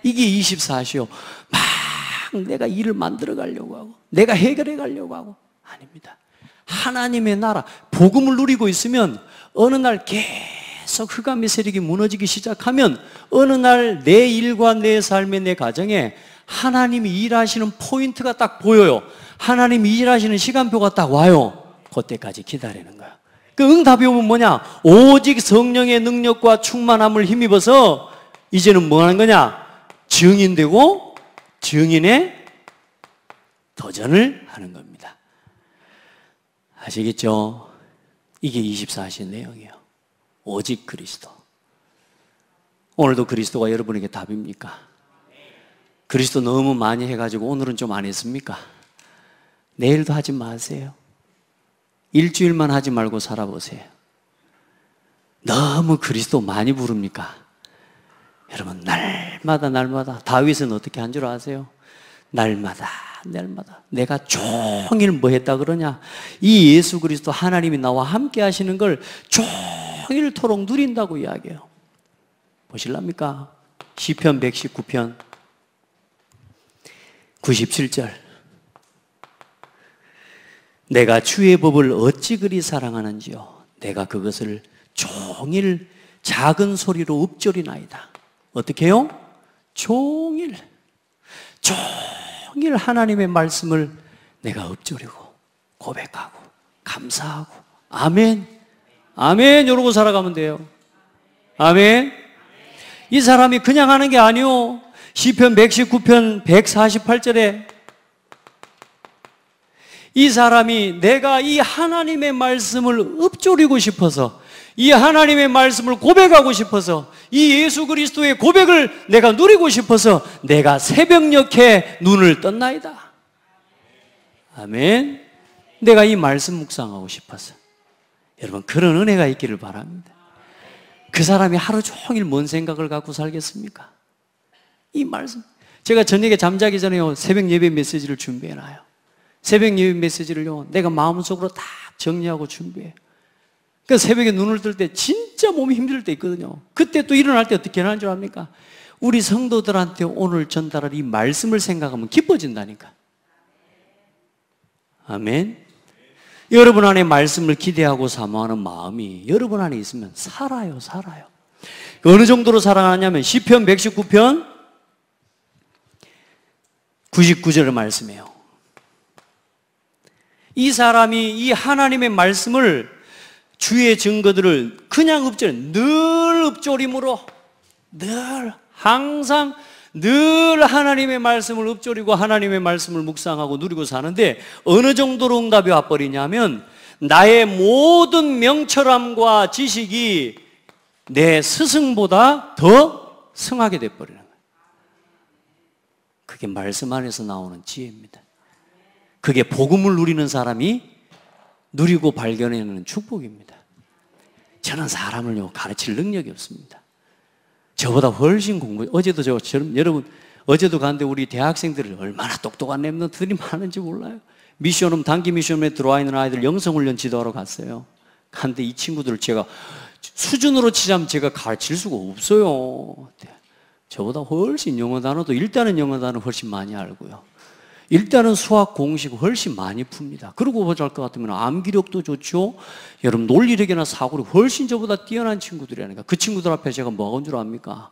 S1: 이게 24시요. 막 내가 일을 만들어 가려고 하고 내가 해결해 가려고 하고, 아닙니다. 하나님의 나라, 복음을 누리고 있으면 어느 날 계속 흑암의 세력이 무너지기 시작하면 어느 날 내 일과 내 삶의 내 가정에 하나님이 일하시는 포인트가 딱 보여요. 하나님이 일하시는 시간표가 딱 와요. 그때까지 기다리는 거야. 그 응답이 오면 뭐냐? 오직 성령의 능력과 충만함을 힘입어서 이제는 뭐 하는 거냐? 증인되고 증인의 도전을 하는 겁니다. 아시겠죠? 이게 24시의 내용이에요. 오직 그리스도. 오늘도 그리스도가 여러분에게 답입니까? 그리스도 너무 많이 해가지고 오늘은 좀 안 했습니까? 내일도 하지 마세요. 일주일만 하지 말고 살아보세요. 너무 그리스도 많이 부릅니까? 여러분, 날마다 다윗은 어떻게 한 줄 아세요? 날마다 내가 종일 뭐 했다 그러냐? 이 예수 그리스도 하나님이 나와 함께 하시는 걸 종일토록 누린다고 이야기해요. 보실랍니까? 시편 119편 97절. 내가 주의 법을 어찌 그리 사랑하는지요. 내가 그것을 종일 작은 소리로 읊조리나이다. 어떻게 해요? 종일 하나님의 말씀을 내가 읊조리고 고백하고 감사하고. 아멘. 이러고 살아가면 돼요. 아멘. 이 사람이 그냥 하는 게 아니요. 시편 119편 148절에 이 사람이 내가 이 하나님의 말씀을 읊조리고 싶어서, 이 하나님의 말씀을 고백하고 싶어서, 이 예수 그리스도의 고백을 내가 누리고 싶어서 내가 새벽녘에 눈을 떴나이다. 아멘. 내가 이 말씀 묵상하고 싶어서. 여러분, 그런 은혜가 있기를 바랍니다. 그 사람이 하루 종일 뭔 생각을 갖고 살겠습니까? 이 말씀. 제가 저녁에 잠자기 전에요, 새벽 예배 메시지를 준비해놔요. 새벽 예배 메시지를요, 내가 마음속으로 딱 정리하고 준비해요. 그 새벽에 눈을 뜰 때 진짜 몸이 힘들 때 있거든요. 그때 또 일어날 때 어떻게 하는 줄 압니까? 우리 성도들한테 오늘 전달할 이 말씀을 생각하면 기뻐진다니까. 아멘. 여러분 안에 말씀을 기대하고 사모하는 마음이 여러분 안에 있으면 살아요. 어느 정도로 살아가냐면 시편 119편 99절의 말씀이에요. 이 사람이 이 하나님의 말씀을, 주의 증거들을 그냥 늘 읊조림으로, 항상 늘 하나님의 말씀을 읊조리고 하나님의 말씀을 묵상하고 누리고 사는데, 어느 정도로 응답이 와버리냐면 나의 모든 명철함과 지식이 내 스승보다 더 승하게 돼버리는 거예요. 그게 말씀 안에서 나오는 지혜입니다. 그게 복음을 누리는 사람이 누리고 발견해내는 축복입니다. 저는 사람을요 가르칠 능력이 없습니다. 저보다 훨씬 어제도 여러분, 어제도 갔는데 우리 대학생들을 얼마나 똑똑한 랩런트들이 많은지 몰라요. 미션홈, 단기 미션홈에 들어와 있는 아이들 영성훈련 지도하러 갔어요. 근데 이 친구들을 제가 수준으로 치자면 제가 가르칠 수가 없어요. 저보다 훨씬 영어 단어도, 일단은 영어 단어 훨씬 많이 알고요. 일단은 수학 공식 훨씬 많이 풉니다. 그러고 보잘 것 같으면 암기력도 좋죠. 여러분 논리력이나 사고력 훨씬 저보다 뛰어난 친구들이라니까. 그 친구들 앞에 제가 뭐가 온 줄 압니까?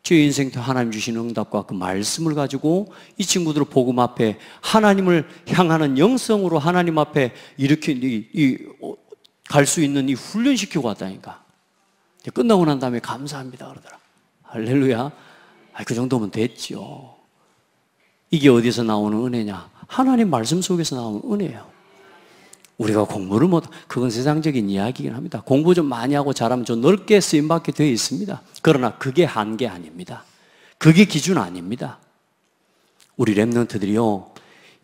S1: 제 인생 하나님 주신 응답과 그 말씀을 가지고 이 친구들을 복음 앞에 하나님을 향하는 영성으로 하나님 앞에 이렇게 갈 수 있는 이 훈련시키고 왔다니까. 끝나고 난 다음에 감사합니다 그러더라. 할렐루야. 그 정도면 됐죠. 이게 어디서 나오는 은혜냐? 하나님 말씀 속에서 나오는 은혜예요. 우리가 공부를 그건 세상적인 이야기이긴 합니다. 공부 좀 많이 하고 잘하면 좀 넓게 쓰임받게 되어 있습니다. 그러나 그게 한계 아닙니다. 그게 기준 아닙니다. 우리 랩런트들이요,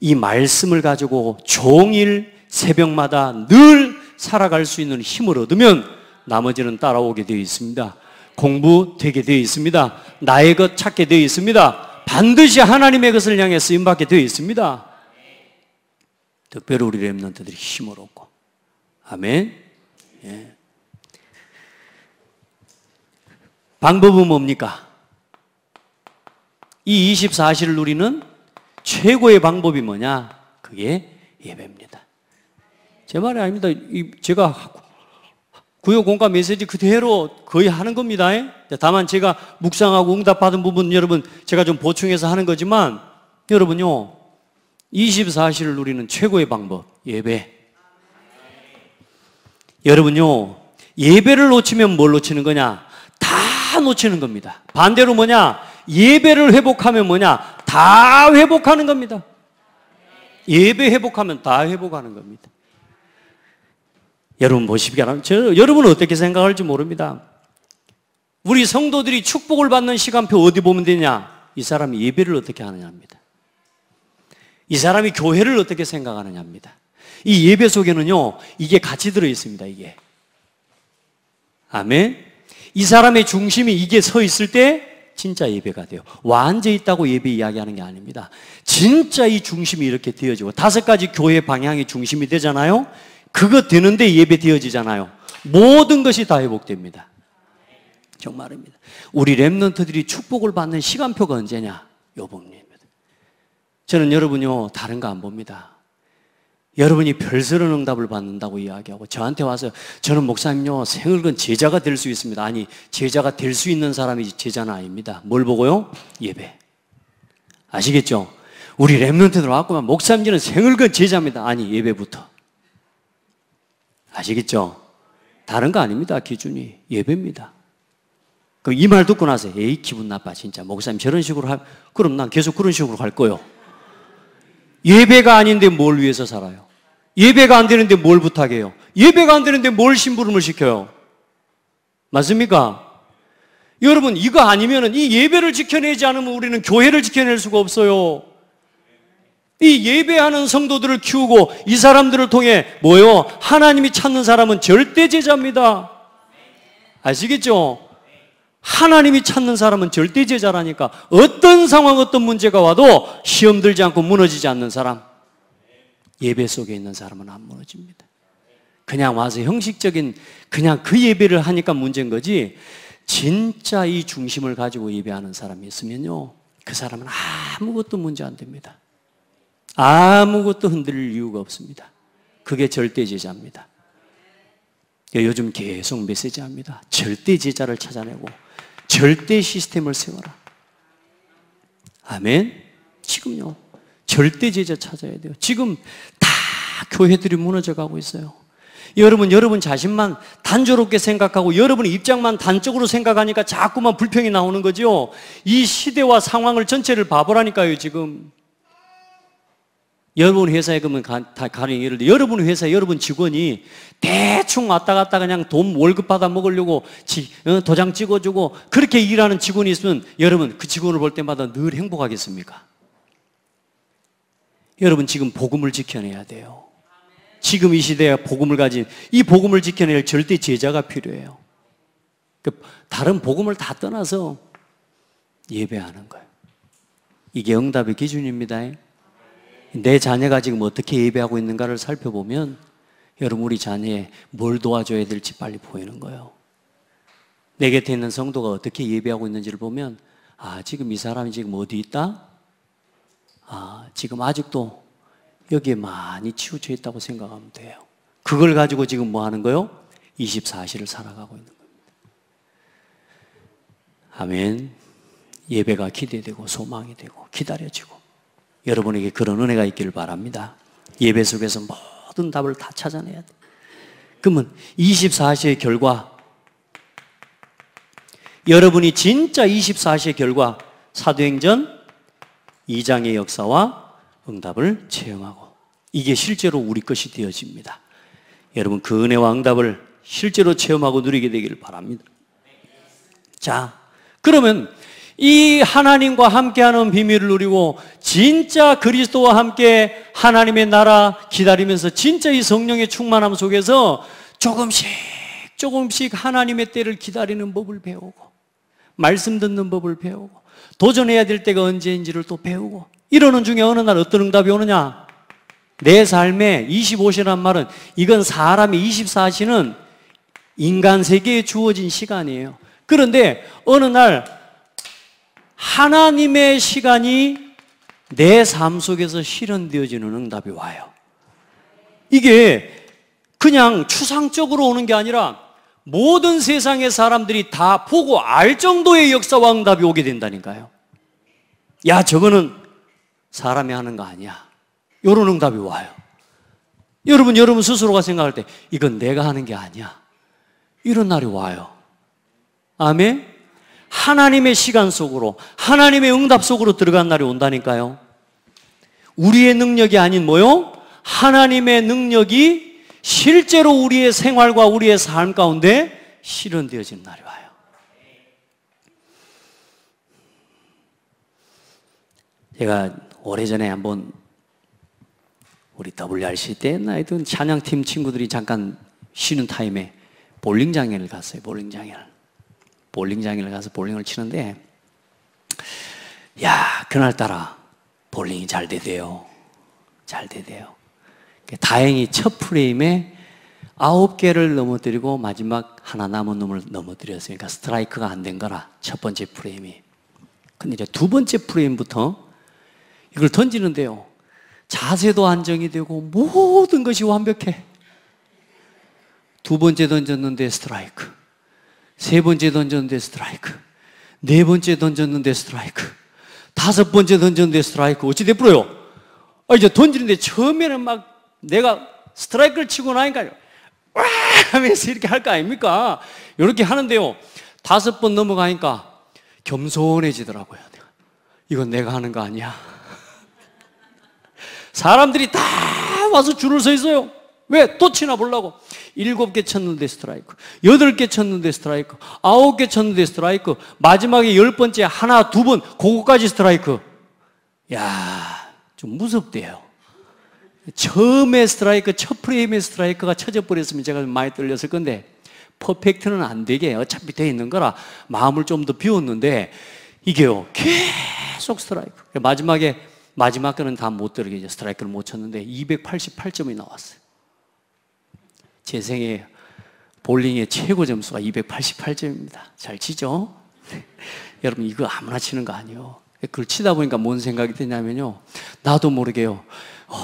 S1: 이 말씀을 가지고 종일 새벽마다 늘 살아갈 수 있는 힘을 얻으면 나머지는 따라오게 되어 있습니다. 공부 되게 되어 있습니다. 나의 것 찾게 되어 있습니다. 반드시 하나님의 것을 향해 쓰임받게 되어 있습니다. 특별히 우리 랩런트들이 힘을 얻고. 아멘. 예. 방법은 뭡니까? 이 24시를 누리는 최고의 방법이 뭐냐? 그게 예배입니다. 제 말이 아닙니다. 제가 구역 공과 메시지 그대로 거의 하는 겁니다. 다만 제가 묵상하고 응답받은 부분 여러분 제가 좀 보충해서 하는 거지만, 여러분요 24시를 누리는 최고의 방법 예배. 여러분요 예배를 놓치면 뭘 놓치는 거냐? 다 놓치는 겁니다. 반대로 뭐냐? 예배를 회복하면 뭐냐? 다 회복하는 겁니다. 예배 회복하면 다 회복하는 겁니다. 여러분 보시기 바랍니다. 여러분은 어떻게 생각할지 모릅니다. 우리 성도들이 축복을 받는 시간표 어디 보면 되냐? 이 사람이 예배를 어떻게 하느냐입니다. 이 사람이 교회를 어떻게 생각하느냐입니다. 이 예배 속에는요 이게 같이 들어있습니다. 이게 아멘. 이 사람의 중심이 이게 서 있을 때 진짜 예배가 돼요. 완전히 있다고 예배 이야기하는 게 아닙니다. 진짜 이 중심이 이렇게 되어지고 5가지 교회 방향이 중심이 되잖아요. 그거 되는데 예배 되어지잖아요. 모든 것이 다 회복됩니다. 정말입니다. 우리 랩런트들이 축복을 받는 시간표가 언제냐? 요번입니다. 저는 여러분요 다른 거 안 봅니다. 여러분이 별스런 응답을 받는다고 이야기하고 저한테 와서 저는 목사님요 생을건 제자가 될 수 있습니다. 아니, 제자가 될 수 있는 사람이 제자는 아닙니다. 뭘 보고요? 예배. 아시겠죠? 우리 랩런트들 왔구만 목사님은 생을건 제자입니다. 아니, 예배부터. 아시겠죠? 다른 거 아닙니다. 기준이 예배입니다. 그럼 이 말 듣고 나서 에이 기분 나빠 진짜 목사님 저런 식으로 그럼 난 계속 그런 식으로 갈 거요. 예배가 아닌데 뭘 위해서 살아요? 예배가 안 되는데 뭘 부탁해요? 예배가 안 되는데 뭘 심부름을 시켜요? 맞습니까? 여러분, 이거 아니면은 이 예배를 지켜내지 않으면 우리는 교회를 지켜낼 수가 없어요. 이 예배하는 성도들을 키우고 이 사람들을 통해 뭐요? 하나님이 찾는 사람은 절대 제자입니다. 아시겠죠? 하나님이 찾는 사람은 절대 제자라니까. 어떤 상황, 어떤 문제가 와도 시험 들지 않고 무너지지 않는 사람, 예배 속에 있는 사람은 안 무너집니다. 그냥 와서 형식적인 그냥 그 예배를 하니까 문제인 거지, 진짜 이 중심을 가지고 예배하는 사람이 있으면요, 그 사람은 아무것도 문제 안 됩니다. 아무것도 흔들릴 이유가 없습니다. 그게 절대 제자입니다. 요즘 계속 메시지합니다. 절대 제자를 찾아내고 절대 시스템을 세워라. 아멘. 지금요, 절대 제자 찾아야 돼요. 지금 다 교회들이 무너져 가고 있어요. 여러분 자신만 단조롭게 생각하고 여러분의 입장만 단적으로 생각하니까 자꾸만 불평이 나오는 거죠. 이 시대와 상황을 전체를 봐보라니까요. 지금 여러분 회사에 그러면 가령 예를 들어 여러분 회사에 여러분 직원이 대충 왔다 갔다 그냥 돈 월급 받아 먹으려고 도장 찍어주고 그렇게 일하는 직원이 있으면 여러분 그 직원을 볼 때마다 늘 행복하겠습니까? 여러분 지금 복음을 지켜내야 돼요. 지금 이 시대에 복음을 가진 이 복음을 지켜낼 절대 제자가 필요해요. 다른 복음을 다 떠나서 예배하는 거예요. 이게 응답의 기준입니다. 내 자녀가 지금 어떻게 예배하고 있는가를 살펴보면 여러분 우리 자녀에 뭘 도와줘야 될지 빨리 보이는 거예요. 내 곁에 있는 성도가 어떻게 예배하고 있는지를 보면 지금 이 사람이 지금 어디 있다? 지금 아직도 여기에 많이 치우쳐 있다고 생각하면 돼요. 그걸 가지고 지금 뭐 하는 거요? 24시를 살아가고 있는 겁니다. 아멘. 예배가 기대되고 소망이 되고 기다려지고 여러분에게 그런 은혜가 있기를 바랍니다. 예배 속에서 모든 답을 다 찾아내야 돼. 그러면 24시의 결과, 여러분이 진짜 24시의 결과 사도행전 2장의 역사와 응답을 체험하고 이게 실제로 우리 것이 되어집니다. 여러분 그 은혜와 응답을 실제로 체험하고 누리게 되기를 바랍니다. 자, 그러면 이 하나님과 함께하는 비밀을 누리고 진짜 그리스도와 함께 하나님의 나라 기다리면서 진짜 이 성령의 충만함 속에서 조금씩 하나님의 때를 기다리는 법을 배우고 말씀 듣는 법을 배우고 도전해야 될 때가 언제인지를 또 배우고 이러는 중에 어느 날 어떤 응답이 오느냐? 내 삶에 25시란 말은 이건 사람의 24시는 인간 세계에 주어진 시간이에요. 그런데 어느 날 하나님의 시간이 내 삶 속에서 실현되어지는 응답이 와요. 이게 그냥 추상적으로 오는 게 아니라 모든 세상의 사람들이 다 보고 알 정도의 역사와 응답이 오게 된다니까요. 야, 저거는 사람이 하는 거 아니야. 이런 응답이 와요. 여러분 스스로가 생각할 때 이건 내가 하는 게 아니야. 이런 날이 와요. 아멘. 하나님의 시간 속으로 하나님의 응답 속으로 들어간 날이 온다니까요. 우리의 능력이 아닌 뭐요? 하나님의 능력이 실제로 우리의 생활과 우리의 삶 가운데 실현되어지는 날이 와요. 제가 오래전에 한번 우리 WRC 때 나이든 찬양팀 친구들이 잠깐 쉬는 타임에 볼링장을 갔어요. 볼링장을 가서 볼링을 치는데 그날따라 볼링이 잘 되대요. 다행히 첫 프레임에 9개를 넘어뜨리고 마지막 하나 남은 놈을 넘어뜨렸으니까 그러니까 스트라이크가 안 된 거라 첫 번째 프레임이. 근데 이제 두 번째 프레임부터 이걸 던지는데요, 자세도 안정이 되고 모든 것이 완벽해. 두 번째 던졌는데 스트라이크, 세 번째 던졌는데 스트라이크, 네 번째 던졌는데 스트라이크, 다섯 번째 던졌는데 스트라이크. 어찌 됐어요? 이제 던지는데 처음에는 막 내가 스트라이크를 치고 나니까 와 하면서 이렇게 할 거 아닙니까? 이렇게 하는데요, 다섯 번 넘어가니까 겸손해지더라고요. 이건 내가 하는 거 아니야. 사람들이 다 와서 줄을 서 있어요. 왜? 또 치나 보려고. 7개 쳤는데 스트라이크, 8개 쳤는데 스트라이크, 9개 쳤는데 스트라이크, 마지막에 10번째 하나, 2번, 그거까지 스트라이크. 야, 좀 무섭대요. 처음에 스트라이크, 첫 프레임의 스트라이크가 쳐져 버렸으면 제가 좀 많이 떨렸을 건데, 퍼펙트는 안 되게 어차피 돼 있는 거라 마음을 좀 더 비웠는데, 이게요, 계속 스트라이크. 마지막 거는 다 못 들게 이제 스트라이크를 못 쳤는데 288점이 나왔어요. 제 생애 볼링의 최고 점수가 288점입니다. 잘 치죠? 여러분, 이거 아무나 치는 거 아니에요. 그걸 치다 보니까 뭔 생각이 드냐면요, 나도 모르게요,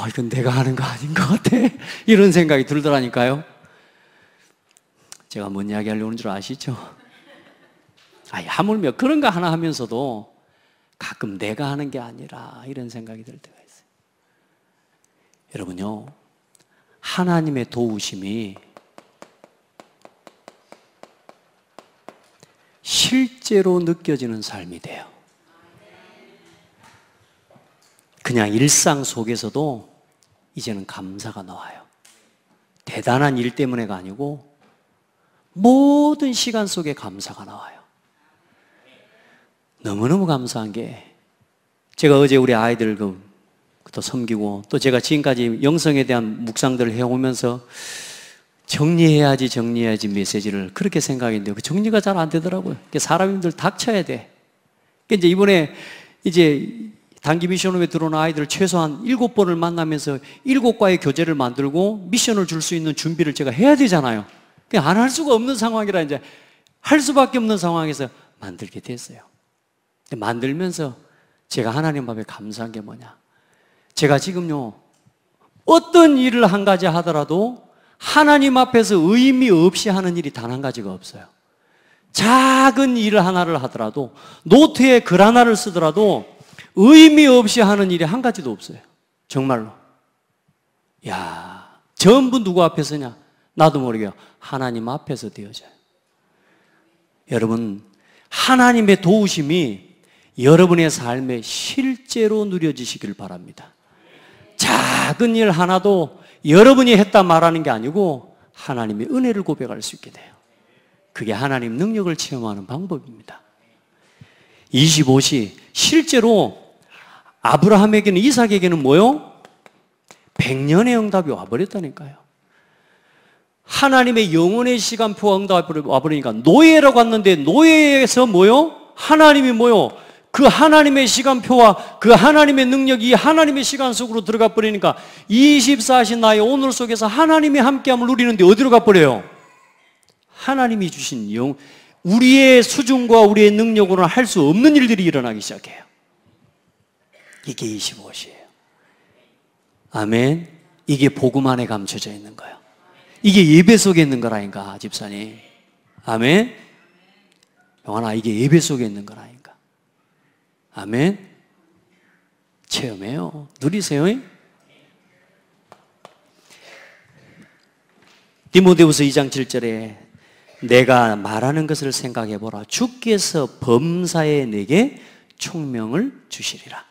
S1: 이건 내가 하는 거 아닌 것 같아, 이런 생각이 들더라니까요. 제가 뭔 이야기 하려고 하는 줄 아시죠? 하물며 그런 거 하나 하면서도 가끔 내가 하는 게 아니라 이런 생각이 들 때가 있어요. 여러분요, 하나님의 도우심이 실제로 느껴지는 삶이 돼요. 그냥 일상 속에서도 이제는 감사가 나와요. 대단한 일 때문에가 아니고 모든 시간 속에 감사가 나와요. 너무너무 감사한 게, 제가 어제 우리 아이들 또 섬기고, 또 제가 지금까지 영성에 대한 묵상들을 해오면서 정리해야지 메시지를 그렇게 생각했는데 그 정리가 잘 안 되더라고요. 사람들 닥쳐야 돼. 이제 이번에 이제 단기 미션홈에 들어온 아이들 최소한 7번을 만나면서 7과의 교재를 만들고 미션을 줄 수 있는 준비를 제가 해야 되잖아요. 안 할 수가 없는 상황이라 이제 할 수밖에 없는 상황에서 만들게 됐어요. 만들면서 제가 하나님 앞에 감사한 게 뭐냐, 제가 지금요, 어떤 일을 한 가지 하더라도 하나님 앞에서 의미 없이 하는 일이 단 한 가지가 없어요. 작은 일 하나를 하더라도, 노트에 글 하나를 쓰더라도 의미 없이 하는 일이 한 가지도 없어요. 정말로. 야, 전부 누구 앞에서냐? 나도 모르게 하나님 앞에서 되어져요. 여러분, 하나님의 도우심이 여러분의 삶에 실제로 누려지시길 바랍니다. 작은 일 하나도 여러분이 했다 말하는 게 아니고 하나님의 은혜를 고백할 수 있게 돼요. 그게 하나님 능력을 체험하는 방법입니다. 25시, 실제로 아브라함에게는, 이삭에게는 뭐요? 100년의 응답이 와버렸다니까요. 하나님의 영원의 시간표가 응답이 와버리니까 노예라고 왔는데, 노예에서 뭐요? 하나님이 뭐요? 그 하나님의 시간표와 그 하나님의 능력이 이 하나님의 시간 속으로 들어가 버리니까 24시 나의 오늘 속에서 하나님의 함께함을 누리는데 어디로 가버려요? 하나님이 주신 우리의 수준과 우리의 능력으로는 할 수 없는 일들이 일어나기 시작해요. 이게 25시예요. 아멘. 이게 복음 안에 감춰져 있는 거예요. 이게 예배 속에 있는 거라니까, 집사님. 아멘. 영환아, 이게 예배 속에 있는 거라니까. 아멘. 체험해요. 누리세요. 디모데후서 2장 7절에 내가 말하는 것을 생각해보라. 주께서 범사에 내게 총명을 주시리라.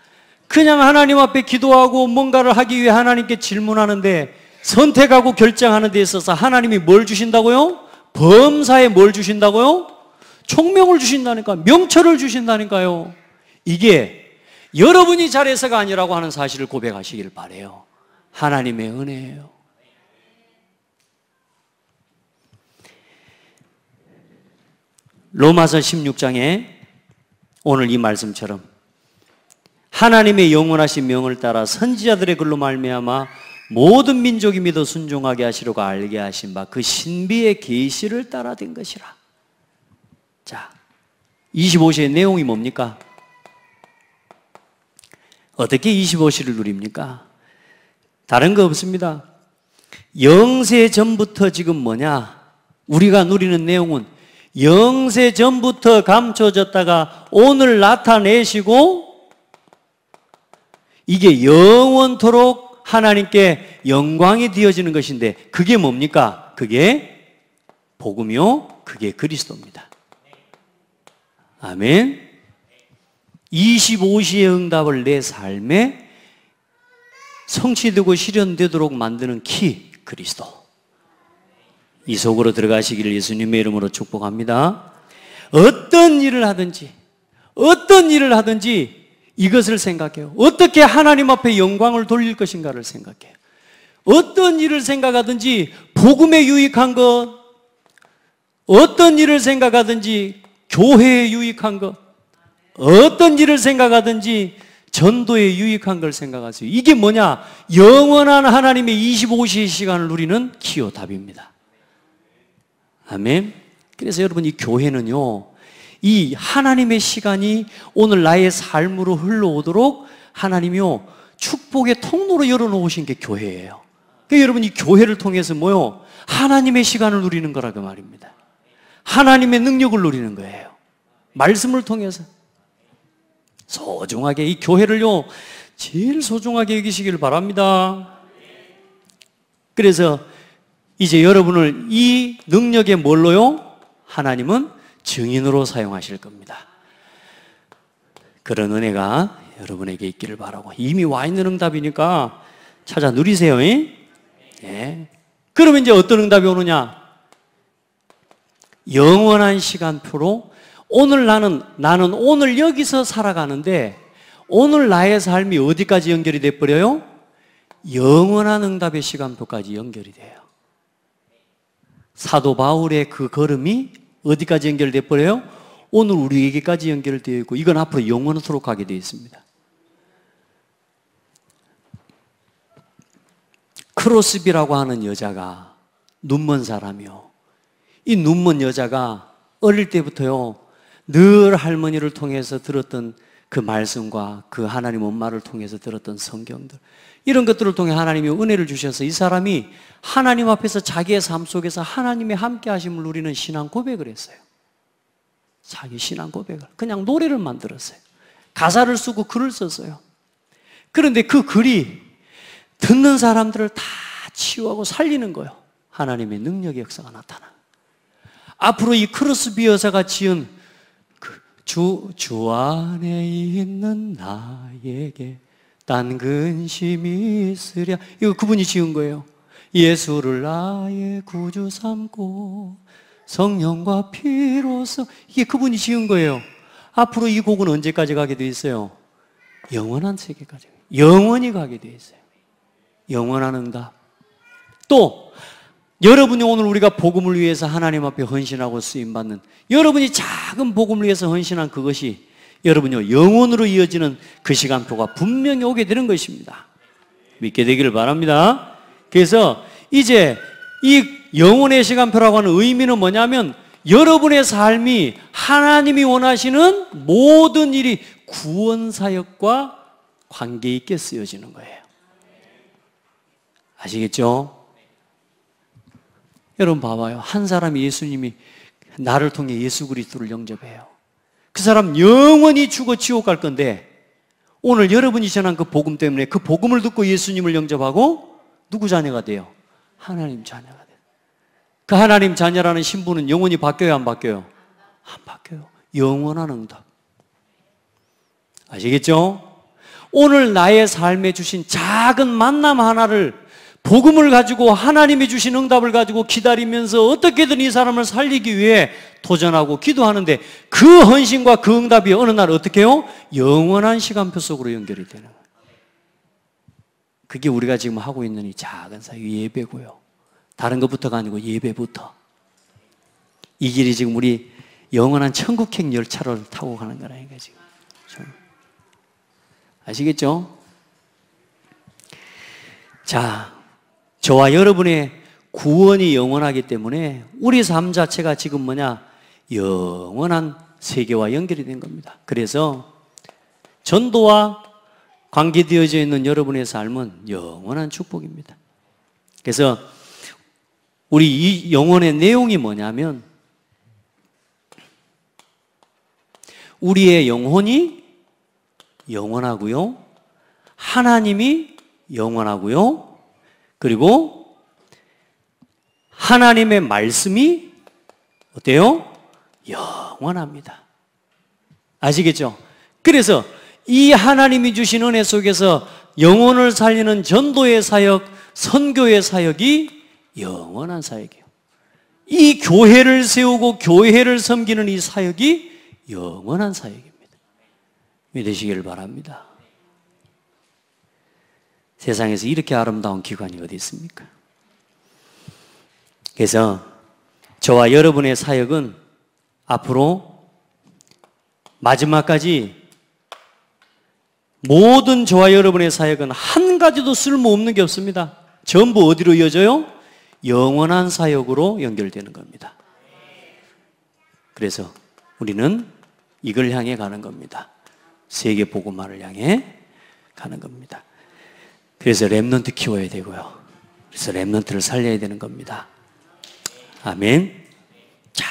S1: 그냥 하나님 앞에 기도하고 뭔가를 하기 위해 하나님께 질문하는데, 선택하고 결정하는 데 있어서 하나님이 뭘 주신다고요? 범사에 뭘 주신다고요? 총명을 주신다니까, 명철을 주신다니까요. 이게 여러분이 잘해서가 아니라고 하는 사실을 고백하시길 바라요. 하나님의 은혜예요. 로마서 16장에 오늘 이 말씀처럼 하나님의 영원하신 명을 따라 선지자들의 글로 말미암아 모든 민족이 믿어 순종하게 하시려고 알게 하신 바 그 신비의 계시를 따라 된 것이라. 자, 25시의 내용이 뭡니까? 어떻게 25시를 누립니까? 다른 거 없습니다. 영세 전부터 지금 뭐냐? 우리가 누리는 내용은 영세 전부터 감춰졌다가 오늘 나타내시고, 이게 영원토록 하나님께 영광이 되어지는 것인데, 그게 뭡니까? 그게 복음이요, 그게 그리스도입니다. 아멘. 25시의 응답을 내 삶에 성취되고 실현되도록 만드는 키, 그리스도. 이 속으로 들어가시기를 예수님의 이름으로 축복합니다. 어떤 일을 하든지 이것을 생각해요. 어떻게 하나님 앞에 영광을 돌릴 것인가를 생각해요. 어떤 일을 생각하든지 복음에 유익한 것, 어떤 일을 생각하든지 교회에 유익한 것, 어떤 일을 생각하든지 전도에 유익한 걸 생각하세요. 이게 뭐냐? 영원한 하나님의 25시의 시간을 누리는 기호 답입니다. 아멘. 그래서 여러분, 이 교회는요, 이 하나님의 시간이 오늘 나의 삶으로 흘러오도록 하나님이요, 축복의 통로로 열어놓으신 게 교회예요. 그러니까 여러분, 이 교회를 통해서 뭐요? 하나님의 시간을 누리는 거라 그 말입니다. 하나님의 능력을 누리는 거예요. 말씀을 통해서. 소중하게, 이 교회를요, 제일 소중하게 여기시길 바랍니다. 그래서 이제 여러분을 이 능력에 뭘로요? 하나님은 증인으로 사용하실 겁니다. 그런 은혜가 여러분에게 있기를 바라고, 이미 와 있는 응답이니까 찾아 누리세요. 예. 그러면 이제 어떤 응답이 오느냐? 영원한 시간표로 오늘 나는 오늘 여기서 살아가는데 오늘 나의 삶이 어디까지 연결이 돼 버려요? 영원한 응답의 시간표까지 연결이 돼요. 사도 바울의 그 걸음이 어디까지 연결돼 버려요? 오늘 우리에게까지 연결되어 있고, 이건 앞으로 영원토록 가게 되어 있습니다. 크로스비라고 하는 여자가 눈먼 사람이요, 이 눈먼 여자가 어릴 때부터요 늘 할머니를 통해서 들었던 그 말씀과 그 하나님 엄마를 통해서 들었던 성경들, 이런 것들을 통해 하나님이 은혜를 주셔서 이 사람이 하나님 앞에서 자기의 삶 속에서 하나님의 함께 하심을 누리는 신앙 고백을 했어요. 자기 신앙 고백을 그냥 노래를 만들었어요. 가사를 쓰고 글을 썼어요. 그런데 그 글이 듣는 사람들을 다 치유하고 살리는 거예요. 하나님의 능력의 역사가 나타나. 앞으로 이 크로스비 여사가 지은 주 안에 있는 나에게 딴 근심이 있으랴, 이거 그분이 지은 거예요. 예수를 나의 구주 삼고 성령과 피로써, 이게 그분이 지은 거예요. 앞으로 이 곡은 언제까지 가게 돼 있어요? 영원한 세계까지, 영원히 가게 돼 있어요. 영원한 응답. 또 여러분이 오늘 우리가 복음을 위해서 하나님 앞에 헌신하고 쓰임받는, 여러분이 작은 복음을 위해서 헌신한 그것이 여러분요 영원으로 이어지는 그 시간표가 분명히 오게 되는 것입니다. 믿게 되기를 바랍니다. 그래서 이제 이 영혼의 시간표라고 하는 의미는 뭐냐면, 여러분의 삶이 하나님이 원하시는 모든 일이 구원사역과 관계 있게 쓰여지는 거예요. 아시겠죠? 여러분 봐봐요. 한 사람이 예수님이 나를 통해 예수 그리스도를 영접해요. 그 사람 영원히 죽어 지옥 갈 건데, 오늘 여러분이 전한 그 복음 때문에 그 복음을 듣고 예수님을 영접하고 누구 자녀가 돼요? 하나님 자녀가 돼요. 그 하나님 자녀라는 신분은 영원히 바뀌어요, 안 바뀌어요? 안 바뀌어요. 영원한 응답. 아시겠죠? 오늘 나의 삶에 주신 작은 만남 하나를, 복음을 가지고 하나님이 주신 응답을 가지고 기다리면서 어떻게든 이 사람을 살리기 위해 도전하고 기도하는데, 그 헌신과 그 응답이 어느 날 어떻게 해요? 영원한 시간표 속으로 연결이 되는 거예요. 그게 우리가 지금 하고 있는 이 작은 사유 예배고요. 다른 것부터가 아니고 예배부터. 이 길이 지금 우리 영원한 천국행 열차를 타고 가는 거라니까 지금. 아시겠죠? 자, 저와 여러분의 구원이 영원하기 때문에 우리 삶 자체가 지금 뭐냐? 영원한 세계와 연결이 된 겁니다. 그래서 전도와 관계되어져 있는 여러분의 삶은 영원한 축복입니다. 그래서 우리 이 영혼의 내용이 뭐냐면, 우리의 영혼이 영원하고요, 하나님이 영원하고요, 그리고 하나님의 말씀이 어때요? 영원합니다. 아시겠죠? 그래서 이 하나님이 주신 은혜 속에서 영혼을 살리는 전도의 사역, 선교의 사역이 영원한 사역이에요. 이 교회를 세우고 교회를 섬기는 이 사역이 영원한 사역입니다. 믿으시길 바랍니다. 세상에서 이렇게 아름다운 기관이 어디 있습니까? 그래서 저와 여러분의 사역은 앞으로 마지막까지 모든 저와 여러분의 사역은 한 가지도 쓸모없는 게 없습니다. 전부 어디로 이어져요? 영원한 사역으로 연결되는 겁니다. 그래서 우리는 이걸 향해 가는 겁니다. 세계 복음화를 향해 가는 겁니다. 그래서 렘넌트 키워야 되고요. 그래서 렘넌트를 살려야 되는 겁니다. 아멘. 자,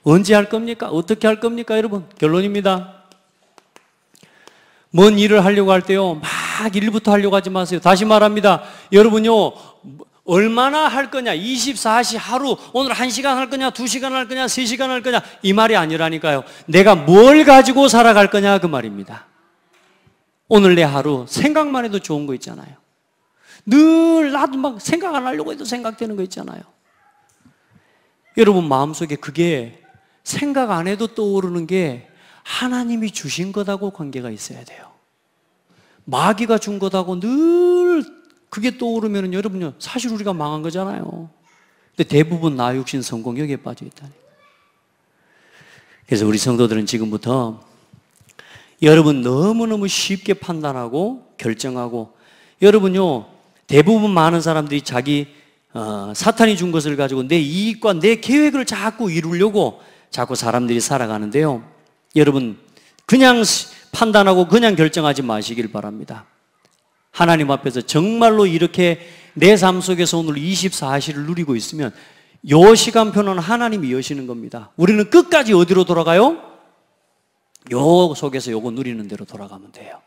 S1: 언제 할 겁니까? 어떻게 할 겁니까, 여러분? 결론입니다. 뭔 일을 하려고 할 때요, 막 일부터 하려고 하지 마세요. 다시 말합니다. 여러분요, 얼마나 할 거냐? 24시 하루, 오늘 1시간 할 거냐? 2시간 할 거냐? 3시간 할 거냐? 이 말이 아니라니까요. 내가 뭘 가지고 살아갈 거냐? 그 말입니다. 오늘 내 하루 생각만 해도 좋은 거 있잖아요. 늘 나도 막 생각 안 하려고 해도 생각되는 거 있잖아요. 여러분 마음속에 그게 생각 안 해도 떠오르는 게 하나님이 주신 것하고 관계가 있어야 돼요. 마귀가 준 것하고 늘 그게 떠오르면 여러분요, 사실 우리가 망한 거잖아요. 근데 대부분 나 육신 성공 여기에 빠져 있다니. 그래서 우리 성도들은 지금부터 여러분 너무너무 쉽게 판단하고 결정하고, 여러분요, 대부분 많은 사람들이 자기 사탄이 준 것을 가지고 내 이익과 내 계획을 자꾸 이루려고 자꾸 사람들이 살아가는데요. 여러분 그냥 판단하고 그냥 결정하지 마시길 바랍니다. 하나님 앞에서 정말로 이렇게 내 삶 속에서 오늘 24시를 누리고 있으면 요 시간표는 하나님이 여시는 겁니다. 우리는 끝까지 어디로 돌아가요? 요 속에서 요거 누리는 대로 돌아가면 돼요.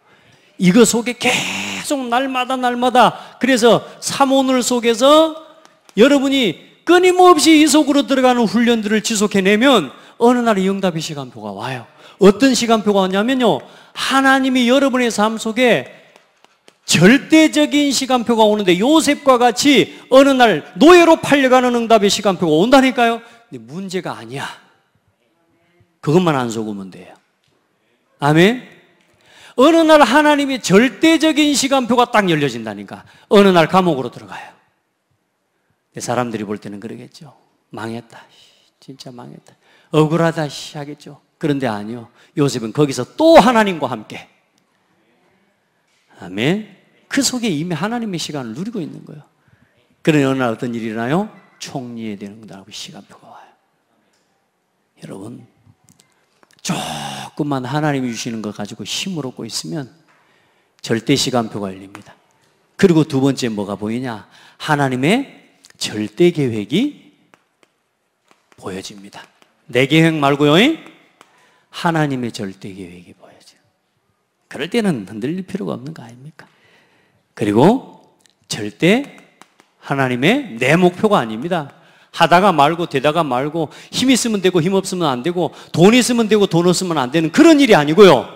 S1: 이거 속에 계속 날마다 그래서 삼오늘 속에서 여러분이 끊임없이 이 속으로 들어가는 훈련들을 지속해내면 어느 날 응답의 시간표가 와요. 어떤 시간표가 왔냐면요, 하나님이 여러분의 삶 속에 절대적인 시간표가 오는데 요셉과 같이 어느 날 노예로 팔려가는 응답의 시간표가 온다니까요. 근데 문제가 아니야. 그것만 안 속으면 돼요. 아멘. 어느 날 하나님의 절대적인 시간표가 딱 열려진다니까. 어느 날 감옥으로 들어가요. 사람들이 볼 때는 그러겠죠. 망했다. 진짜 망했다. 억울하다 하겠죠. 그런데 아니요. 요셉은 거기서 또 하나님과 함께. 아멘. 그 속에 이미 하나님의 시간을 누리고 있는 거예요. 그러니 어느 날 어떤 일이 일어나요? 총리에 되는 거라고 시간표가 와요. 여러분, 조금만 하나님이 주시는 것 가지고 힘을 얻고 있으면 절대 시간표가 열립니다. 그리고 두 번째 뭐가 보이냐? 하나님의 절대 계획이 보여집니다. 내 계획 말고요, 하나님의 절대 계획이 보여져요. 그럴 때는 흔들릴 필요가 없는 거 아닙니까? 그리고 절대 하나님의 내 목표가 아닙니다. 하다가 말고 되다가 말고 힘 있으면 되고 힘 없으면 안 되고 돈 있으면 되고 돈 없으면 안 되는 그런 일이 아니고요.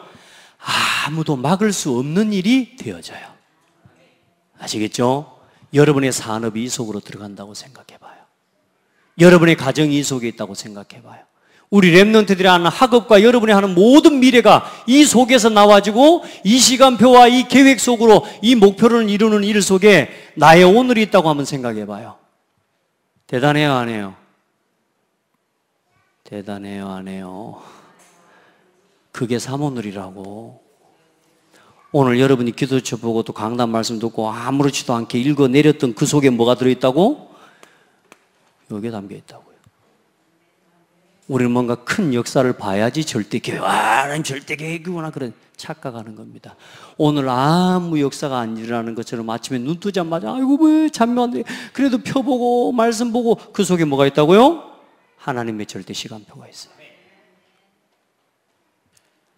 S1: 아무도 막을 수 없는 일이 되어져요. 아시겠죠? 여러분의 산업이 이 속으로 들어간다고 생각해 봐요. 여러분의 가정이 이 속에 있다고 생각해 봐요. 우리 렘넌트들이 하는 학업과 여러분이 하는 모든 미래가 이 속에서 나와지고 이 시간표와 이 계획 속으로 이 목표를 이루는 일 속에 나의 오늘이 있다고 한번 생각해 봐요. 대단해요, 안 해요? 대단해요, 안 해요? 그게 삼오늘이라고. 오늘 여러분이 기도처 보고 또 강단 말씀 듣고 아무렇지도 않게 읽어내렸던 그 속에 뭐가 들어있다고? 여기에 담겨 있다고요. 우리는 뭔가 큰 역사를 봐야지 절대계획, 난 절대계획이구나 그런 착각하는 겁니다. 오늘 아무 역사가 안 일어나는 것처럼 아침에 눈 뜨자마자 아이고 왜 잠이 안 돼. 그래도 펴보고 말씀 보고 그 속에 뭐가 있다고요? 하나님의 절대 시간표가 있어요.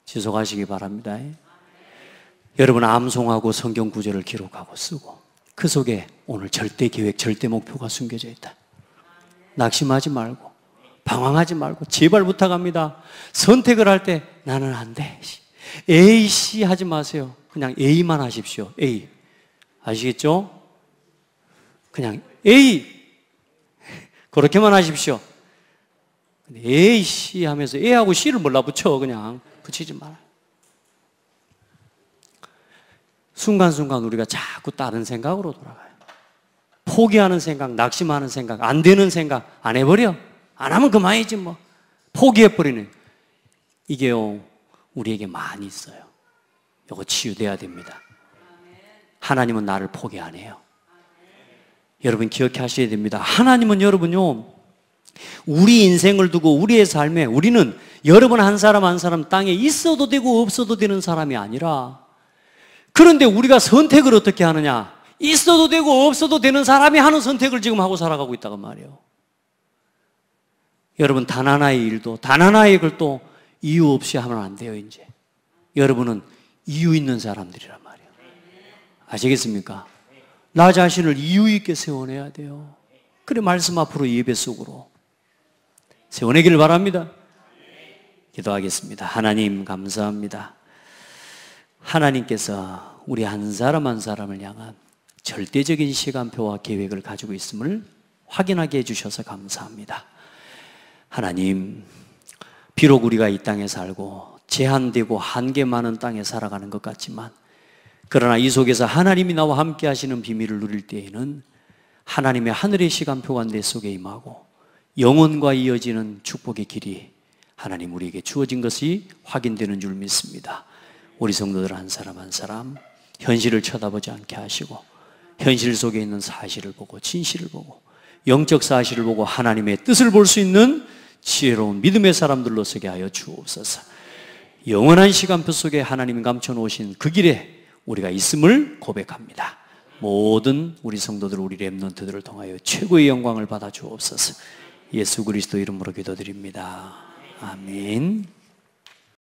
S1: 지속하시기 바랍니다. 여러분 암송하고 성경 구절을 기록하고 쓰고 그 속에 오늘 절대 계획, 절대 목표가 숨겨져 있다. 낙심하지 말고 방황하지 말고 제발 부탁합니다. 선택을 할 때 나는 안 돼. A, C 하지 마세요. 그냥 A만 하십시오. A. 아시겠죠? 그냥 에이 그렇게만 하십시오. 에이 씨 하면서 A하고 C를 몰라붙여. 그냥 붙이지 마라. 순간순간 우리가 자꾸 다른 생각으로 돌아가요. 포기하는 생각, 낙심하는 생각, 안 되는 생각 안 해버려. 안 하면 그만이지 뭐. 포기해버리는 이게요 우리에게 많이 있어요. 이거 치유돼야 됩니다. 하나님은 나를 포기 안 해요. 여러분 기억하셔야 됩니다. 하나님은 여러분요 우리 인생을 두고 우리의 삶에 우리는 여러분 한 사람 한 사람 땅에 있어도 되고 없어도 되는 사람이 아니라, 그런데 우리가 선택을 어떻게 하느냐? 있어도 되고 없어도 되는 사람이 하는 선택을 지금 하고 살아가고 있다고 말이에요. 여러분 단 하나의 일도 단 하나의 글도 이유 없이 하면 안 돼요. 이제 여러분은 이유 있는 사람들이란 말이에요. 아시겠습니까? 나 자신을 이유 있게 세워내야 돼요. 그래 말씀 앞으로 예배 속으로 세워내기를 바랍니다. 기도하겠습니다. 하나님 감사합니다. 하나님께서 우리 한 사람 한 사람을 향한 절대적인 시간표와 계획을 가지고 있음을 확인하게 해주셔서 감사합니다. 하나님, 비록 우리가 이 땅에 살고 제한되고 한계 많은 땅에 살아가는 것 같지만, 그러나 이 속에서 하나님이 나와 함께 하시는 비밀을 누릴 때에는 하나님의 하늘의 시간표가 내 속에 임하고 영원과 이어지는 축복의 길이 하나님 우리에게 주어진 것이 확인되는 줄 믿습니다. 우리 성도들 한 사람 한 사람 현실을 쳐다보지 않게 하시고 현실 속에 있는 사실을 보고 진실을 보고 영적 사실을 보고 하나님의 뜻을 볼 수 있는 지혜로운 믿음의 사람들로 서게 하여 주옵소서. 영원한 시간표 속에 하나님이 감춰놓으신 그 길에 우리가 있음을 고백합니다. 모든 우리 성도들, 우리 렘넌트들을 통하여 최고의 영광을 받아 주옵소서. 예수 그리스도 이름으로 기도드립니다. 아멘.